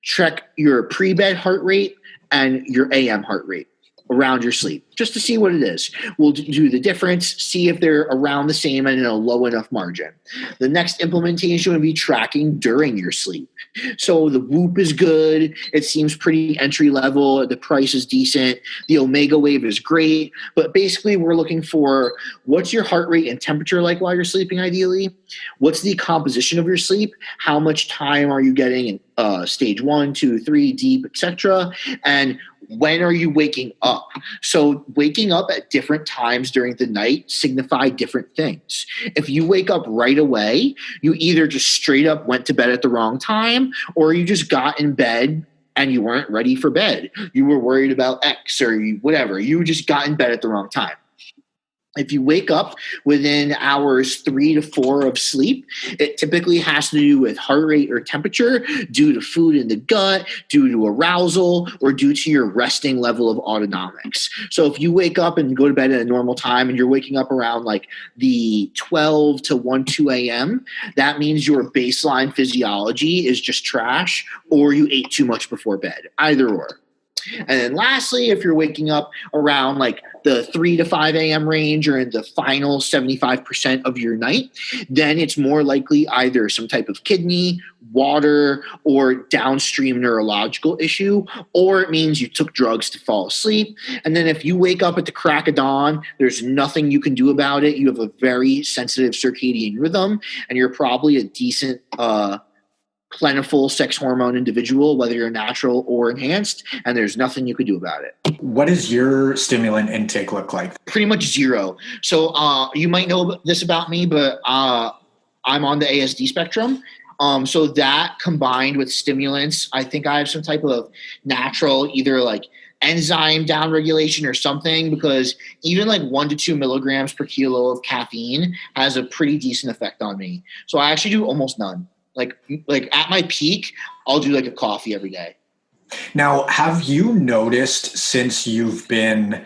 check your pre-bed heart rate and your AM heart rate around your sleep, just to see what it is. We'll do the difference, see if they're around the same and in a low enough margin. The next implementation would be tracking during your sleep. So the Whoop is good. It seems pretty entry level. The price is decent. The Omega Wave is great. But basically, we're looking for what's your heart rate and temperature like while you're sleeping, ideally? What's the composition of your sleep? How much time are you getting in stage 1, 2, 3, deep, etc.? And when are you waking up? So waking up at different times during the night signify different things. If you wake up right away, you either just straight up went to bed at the wrong time, or you just got in bed and you weren't ready for bed. You were worried about X or whatever. You just got in bed at the wrong time. If you wake up within hours 3 to 4 of sleep, it typically has to do with heart rate or temperature, due to food in the gut, due to arousal, or due to your resting level of autonomics. So if you wake up and go to bed at a normal time and you're waking up around like the 12 to 1, 2 a.m., that means your baseline physiology is just trash, or you ate too much before bed, either or. And then lastly, if you're waking up around like the 3 to 5 a.m. range or in the final 75% of your night, then it's more likely either some type of kidney, water, or downstream neurological issue, or it means you took drugs to fall asleep. And then if you wake up at the crack of dawn, there's nothing you can do about it. You have a very sensitive circadian rhythm, and you're probably a decent plentiful sex hormone individual, whether you're natural or enhanced, and there's nothing you could do about it.
What does your stimulant intake look like?
Pretty much zero. So you might know this about me, but I'm on the ASD spectrum. So that combined with stimulants, I think I have some type of natural, either like enzyme downregulation or something, because even like 1 to 2 milligrams per kilo of caffeine has a pretty decent effect on me. So I actually do almost none. Like at my peak, I'll do like a coffee every day.
Now, have you noticed since you've been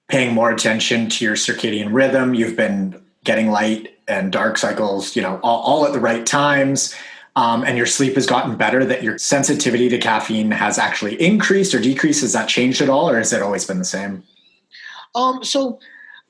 paying more attention to your circadian rhythm, you've been getting light and dark cycles, all at the right times, and your sleep has gotten better, that your sensitivity to caffeine has actually increased or decreased? Has that changed at all, or has it always been the same?
So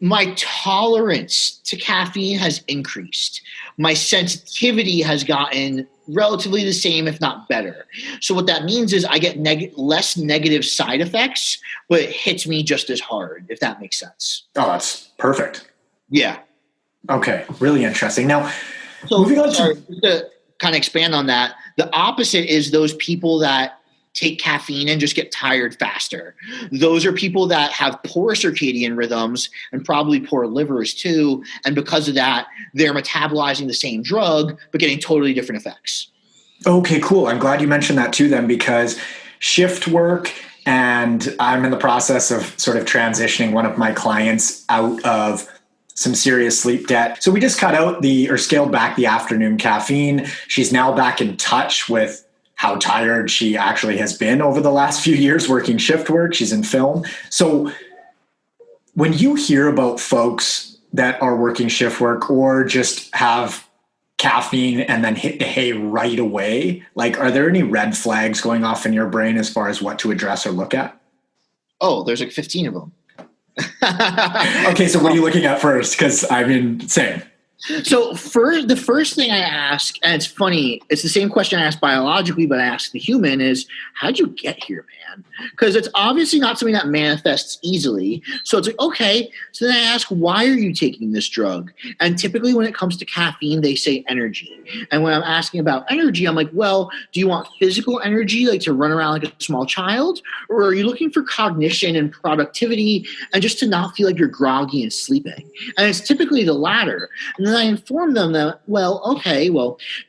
my tolerance to caffeine has increased. My sensitivity has gotten relatively the same, if not better. So what that means is I get less negative side effects, but it hits me just as hard, if that makes sense.
Oh, that's perfect.
Yeah.
Okay, really interesting. Now,
so
moving on
to kind of expand on that, the opposite is those people that take caffeine and just get tired faster. Those are people that have poor circadian rhythms and probably poor livers too. And because of that, they're metabolizing the same drug, but getting totally different effects.
Okay, cool. I'm glad you mentioned that too then, because shift work, and I'm in the process of sort of transitioning one of my clients out of some serious sleep debt. So we just cut out scaled back the afternoon caffeine. She's now back in touch with how tired she actually has been over the last few years working shift work. She's in film. So when you hear about folks that are working shift work or just have caffeine and then hit the hay right away, like, are there any red flags going off in your brain as far as what to address or look at?
Oh, there's like 15 of them.
Okay, so what are you looking at first? Because same.
So the first thing I ask, and it's funny, it's the same question I ask biologically, but I ask the human is, how'd you get here, man? Because it's obviously not something that manifests easily. So it's like, okay. So then I ask, why are you taking this drug? And typically when it comes to caffeine, they say energy. And when I'm asking about energy, I'm like, well, do you want physical energy, like to run around like a small child? Or are you looking for cognition and productivity and just to not feel like you're groggy and sleeping? And it's typically the latter. And then I inform them that,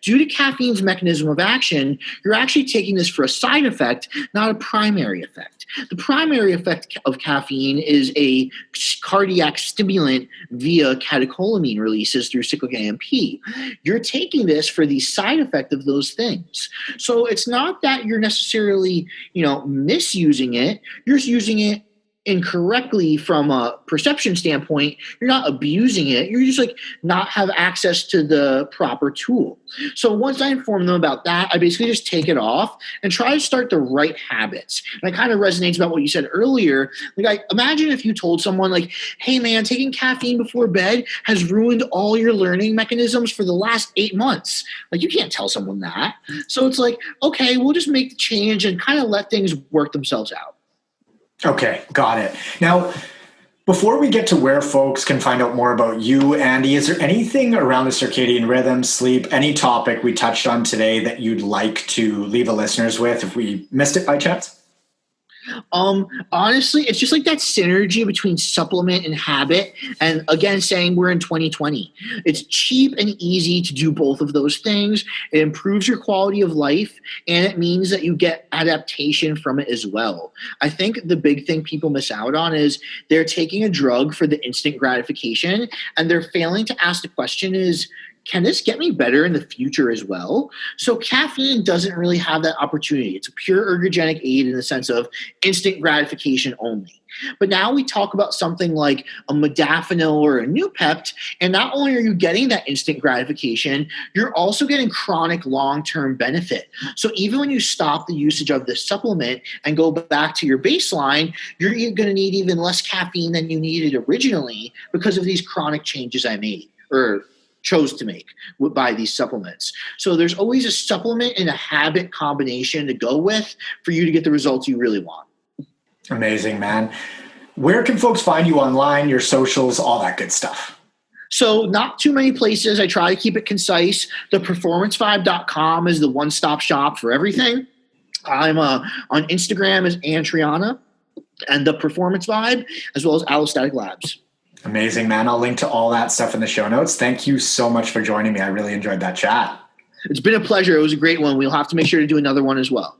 due to caffeine's mechanism of action, you're actually taking this for a side effect, not a primary effect. The primary effect of caffeine is a cardiac stimulant via catecholamine releases through cyclic AMP. You're taking this for the side effect of those things. So it's not that you're necessarily, misusing it. You're just using it incorrectly from a perception standpoint. You're not abusing it. You're just like not have access to the proper tool. So once I inform them about that, I basically just take it off and try to start the right habits. And it kind of resonates about what you said earlier. Like, imagine if you told someone like, hey man, taking caffeine before bed has ruined all your learning mechanisms for the last 8 months. Like, you can't tell someone that. So it's like, okay, we'll just make the change and kind of let things work themselves out.
Okay, got it. Now, before we get to where folks can find out more about you, Andy, is there anything around the circadian rhythm, sleep, any topic we touched on today that you'd like to leave the listeners with if we missed it by chance?
Honestly, it's just like that synergy between supplement and habit. And again, saying we're in 2020, it's cheap and easy to do both of those things. It improves your quality of life, and it means that you get adaptation from it as well. I think the big thing people miss out on is they're taking a drug for the instant gratification, and they're failing to ask the question is, can this get me better in the future as well? So caffeine doesn't really have that opportunity. It's a pure ergogenic aid in the sense of instant gratification only. But now we talk about something like a modafinil or a Noopept, and not only are you getting that instant gratification, you're also getting chronic long-term benefit. So even when you stop the usage of this supplement and go back to your baseline, you're going to need even less caffeine than you needed originally because of these chronic changes I made or chose to make by these supplements. So there's always a supplement and a habit combination to go with for you to get the results you really want.
Amazing, man. Where can folks find you online, your socials, all that good stuff?
So not too many places. I try to keep it concise. Theperformancevibe.com is the one-stop shop for everything. I'm on Instagram as Triana and The Performance Vibe, as well as Allostatic Labs.
Amazing, man. I'll link to all that stuff in the show notes. Thank you so much for joining me. I really enjoyed that chat.
It's been a pleasure. It was a great one. We'll have to make sure to do another one as well.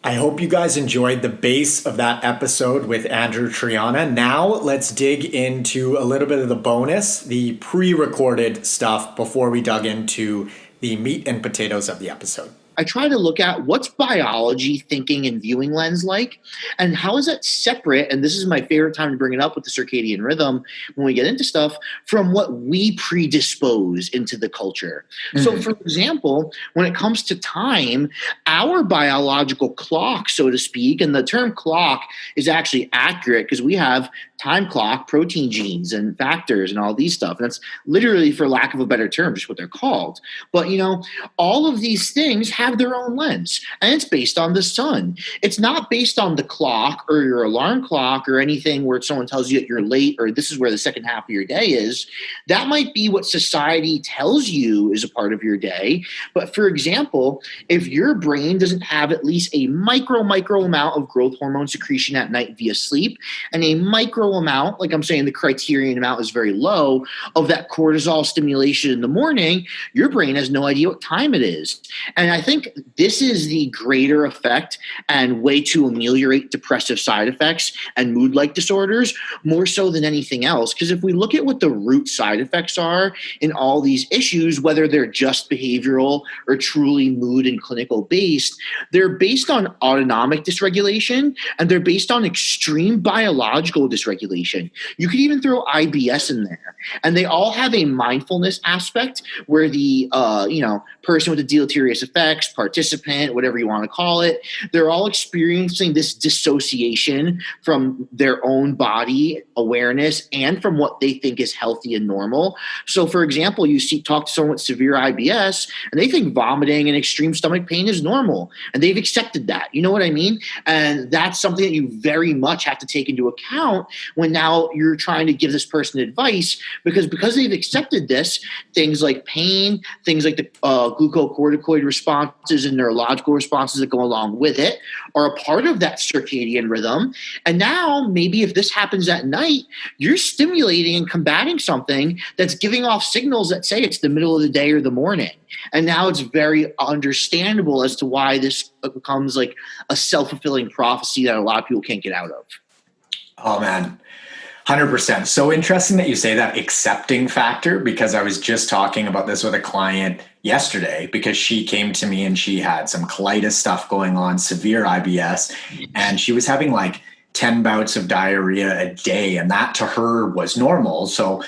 I hope you guys enjoyed the base of that episode with Andrew Triana. Now let's dig into a little bit of the bonus, the pre-recorded stuff before we dug into the meat and potatoes of the episode.
I try to look at what's biology, thinking, and viewing lens like, and how is that separate, and this is my favorite time to bring it up with the circadian rhythm when we get into stuff, from what we predispose into the culture. Mm-hmm. So, for example, when it comes to time, our biological clock, so to speak, and the term clock is actually accurate because we have time clock, protein genes, and factors, and all these stuff. And that's literally, for lack of a better term, just what they're called. But, all of these things have their own lens, and it's based on the sun. It's not based on the clock or your alarm clock or anything where someone tells you that you're late or this is where the second half of your day is. That might be what society tells you is a part of your day. But for example, if your brain doesn't have at least a micro amount of growth hormone secretion at night via sleep, and a micro amount, like I'm saying, the criterion amount is very low, of that cortisol stimulation in the morning, your brain has no idea what time it is. And I think this is the greater effect and way to ameliorate depressive side effects and mood-like disorders more so than anything else. Because if we look at what the root side effects are in all these issues, whether they're just behavioral or truly mood and clinical based, they're based on autonomic dysregulation and they're based on extreme biological dysregulation. You could even throw IBS in there. And they all have a mindfulness aspect where the person with the deleterious effects, participant, whatever you want to call it, they're all experiencing this dissociation from their own body awareness and from what they think is healthy and normal. So, for example, talk to someone with severe IBS, and they think vomiting and extreme stomach pain is normal, and they've accepted that. You know what I mean? And that's something that you very much have to take into account when now you're trying to give this person advice, because they've accepted this, things like pain, things like the glucocorticoid responses and neurological responses that go along with it are a part of that circadian rhythm. And now maybe if this happens at night, you're stimulating and combating something that's giving off signals that say it's the middle of the day or the morning. And now it's very understandable as to why this becomes like a self-fulfilling prophecy that a lot of people can't get out of.
Oh, man. 100%. So interesting that you say that accepting factor, because I was just talking about this with a client yesterday, because she came to me and she had some colitis stuff going on, severe IBS, and she was having like 10 bouts of diarrhea a day. And that to her was normal. So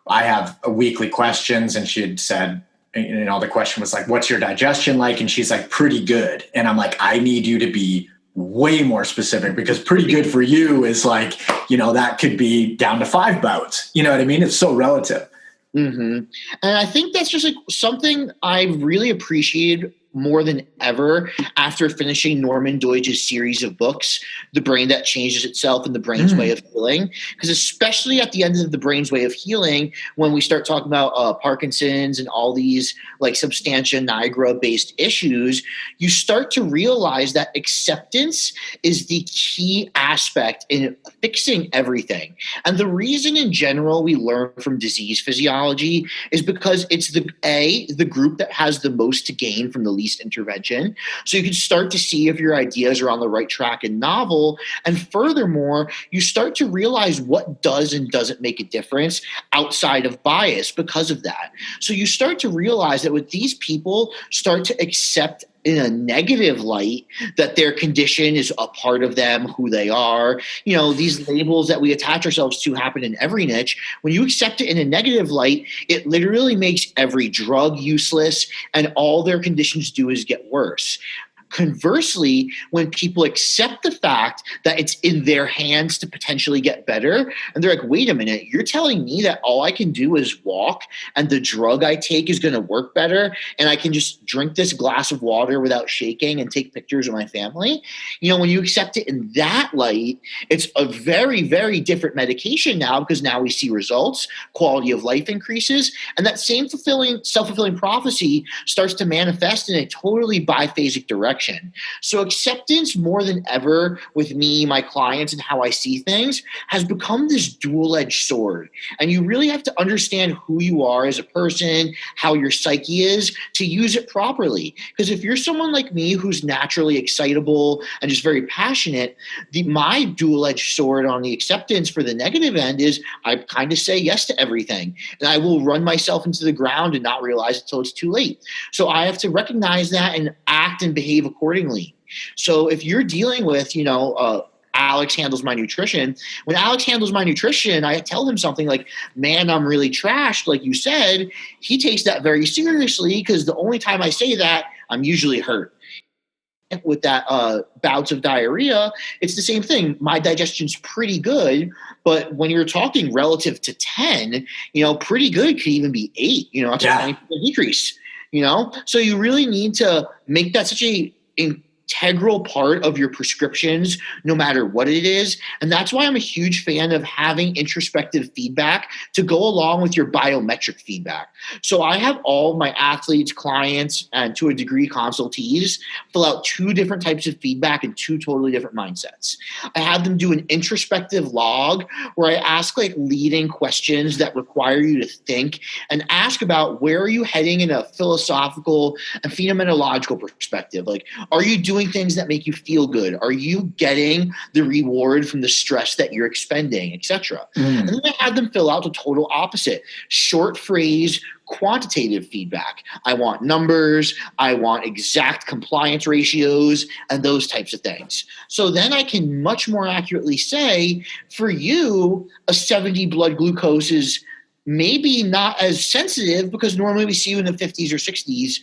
I have weekly questions, and she had said, the question was like, what's your digestion like? And she's like, pretty good. And I'm like, I need you to be way more specific, because pretty good for you is like, that could be down to 5 bouts. You know what I mean? It's so relative.
Mm-hmm. And I think that's just like something I really appreciated more than ever after finishing Norman Doidge's series of books, The Brain That Changes Itself and The Brain's Way of Healing. Because especially at the end of The Brain's Way of Healing, when we start talking about Parkinson's and all these like substantia nigra based issues, you start to realize that acceptance is the key aspect in fixing everything. And the reason in general we learn from disease physiology is because it's the group that has the most to gain from the least intervention. So you can start to see if your ideas are on the right track and novel. And furthermore, you start to realize what does and doesn't make a difference outside of bias because of that. So you start to realize that with these people, start to accept in a negative light that their condition is a part of them, who they are. These labels that we attach ourselves to happen in every niche. When you accept it in a negative light, it literally makes every drug useless, and all their conditions do is get worse. Conversely, when people accept the fact that it's in their hands to potentially get better, and they're like, wait a minute, you're telling me that all I can do is walk and the drug I take is going to work better, and I can just drink this glass of water without shaking and take pictures of my family? When you accept it in that light, it's a very, very different medication now, because now we see results, quality of life increases, and that same self-fulfilling prophecy starts to manifest in a totally biphasic direction. direction. So acceptance, more than ever with me, my clients, and how I see things, has become this dual-edged sword. And you really have to understand who you are as a person, how your psyche is, to use it properly. Because if you're someone like me who's naturally excitable and just very passionate, my dual-edged sword on the acceptance for the negative end is I kind of say yes to everything. And I will run myself into the ground and not realize it until it's too late. So I have to recognize that and act and behave accordingly. So if you're dealing with, Alex handles my nutrition. When Alex handles my nutrition, I tell him something like, man, I'm really trashed, like you said. He takes that very seriously because the only time I say that, I'm usually hurt. With that bouts of diarrhea, it's the same thing. My digestion's pretty good, but when you're talking relative to 10, pretty good could even be 8. That's a 20% decrease. So you really need to make that such a integral part of your prescriptions, no matter what it is. And that's why I'm a huge fan of having introspective feedback to go along with your biometric feedback. So I have all of my athletes, clients, and to a degree consultees fill out 2 different types of feedback in 2 totally different mindsets. I have them do an introspective log where I ask leading questions that require you to think and ask about where are you heading in a philosophical and phenomenological perspective. Are you doing things that make you feel good? Are you getting the reward from the stress that you're expending, etc.? And then I have them fill out the total opposite. Short phrase, quantitative feedback. I want numbers, I want exact compliance ratios, and those types of things. So then I can much more accurately say, for you, a 70 blood glucose is maybe not as sensitive because normally we see you in the 50s or 60s,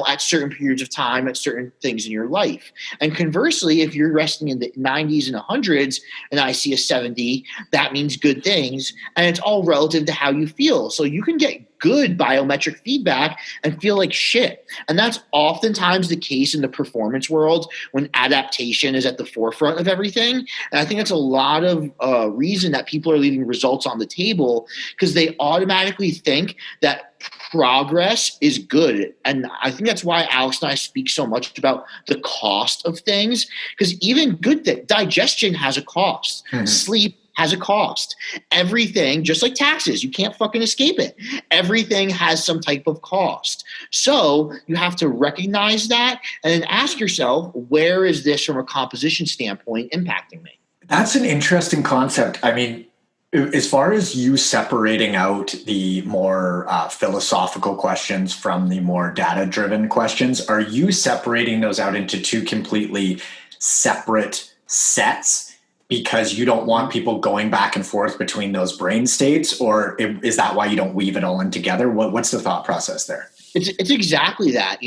at certain periods of time, at certain things in your life. And conversely, if you're resting in the 90s and 100s and I see a 70, that means good things. And it's all relative to how you feel. So you can get good biometric feedback and feel like shit. And that's oftentimes the case in the performance world when adaptation is at the forefront of everything. And I think that's a lot of reason that people are leaving results on the table because they automatically think that progress is good. And I think that's why Alex and I speak so much about the cost of things, because even good digestion has a cost. Sleep has a cost. Everything, just like taxes, you can't fucking escape it. Everything has some type of cost. So you have to recognize that and then ask yourself, where is this from a composition standpoint impacting me?
That's an interesting concept. I mean, as far as you separating out the more philosophical questions from the more data-driven questions, are you separating those out into 2 completely separate sets because you don't want people going back and forth between those brain states? Or is that why you don't weave it all in together? What's the thought process there?
It's exactly that,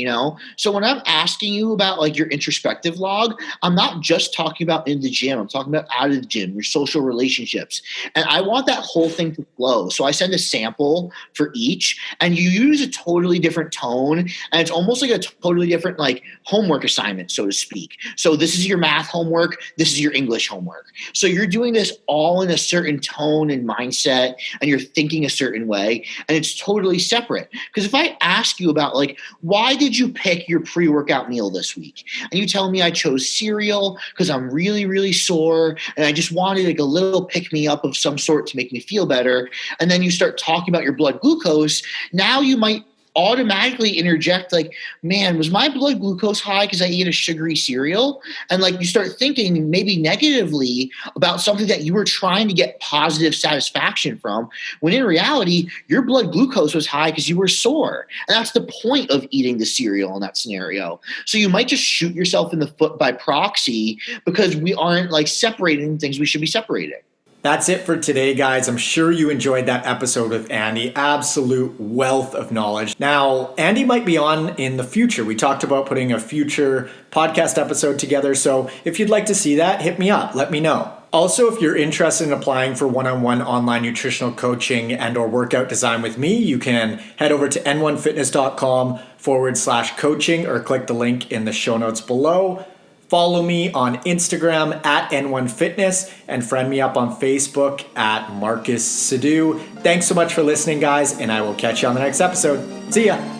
So when I'm asking you about your introspective log, I'm not just talking about in the gym. I'm talking about out of the gym, your social relationships. And I want that whole thing to flow. So I send a sample for each and you use a totally different tone. And it's almost like a totally different homework assignment, so to speak. So this is your math homework. This is your English homework. So you're doing this all in a certain tone and mindset and you're thinking a certain way. And it's totally separate. Because if I ask you about why did you pick your pre-workout meal this week? And you tell me I chose cereal because I'm really, really sore and I just wanted a little pick-me-up of some sort to make me feel better. And then you start talking about your blood glucose. Now you might automatically interject man, was my blood glucose high because I ate a sugary cereal? And you start thinking maybe negatively about something that you were trying to get positive satisfaction from, when in reality, your blood glucose was high because you were sore. And that's the point of eating the cereal in that scenario. So you might just shoot yourself in the foot by proxy because we aren't separating things we should be separating.
That's it for today, guys. I'm sure you enjoyed that episode with Andy. Absolute wealth of knowledge. Now, Andy might be on in the future. We talked about putting a future podcast episode together. So if you'd like to see that, hit me up. Let me know. Also, if you're interested in applying for one-on-one online nutritional coaching and or workout design with me, you can head over to n1fitness.com/coaching or click the link in the show notes below. Follow me on Instagram at N1Fitness and friend me up on Facebook at Marcus Sadu. Thanks so much for listening, guys, and I will catch you on the next episode. See ya.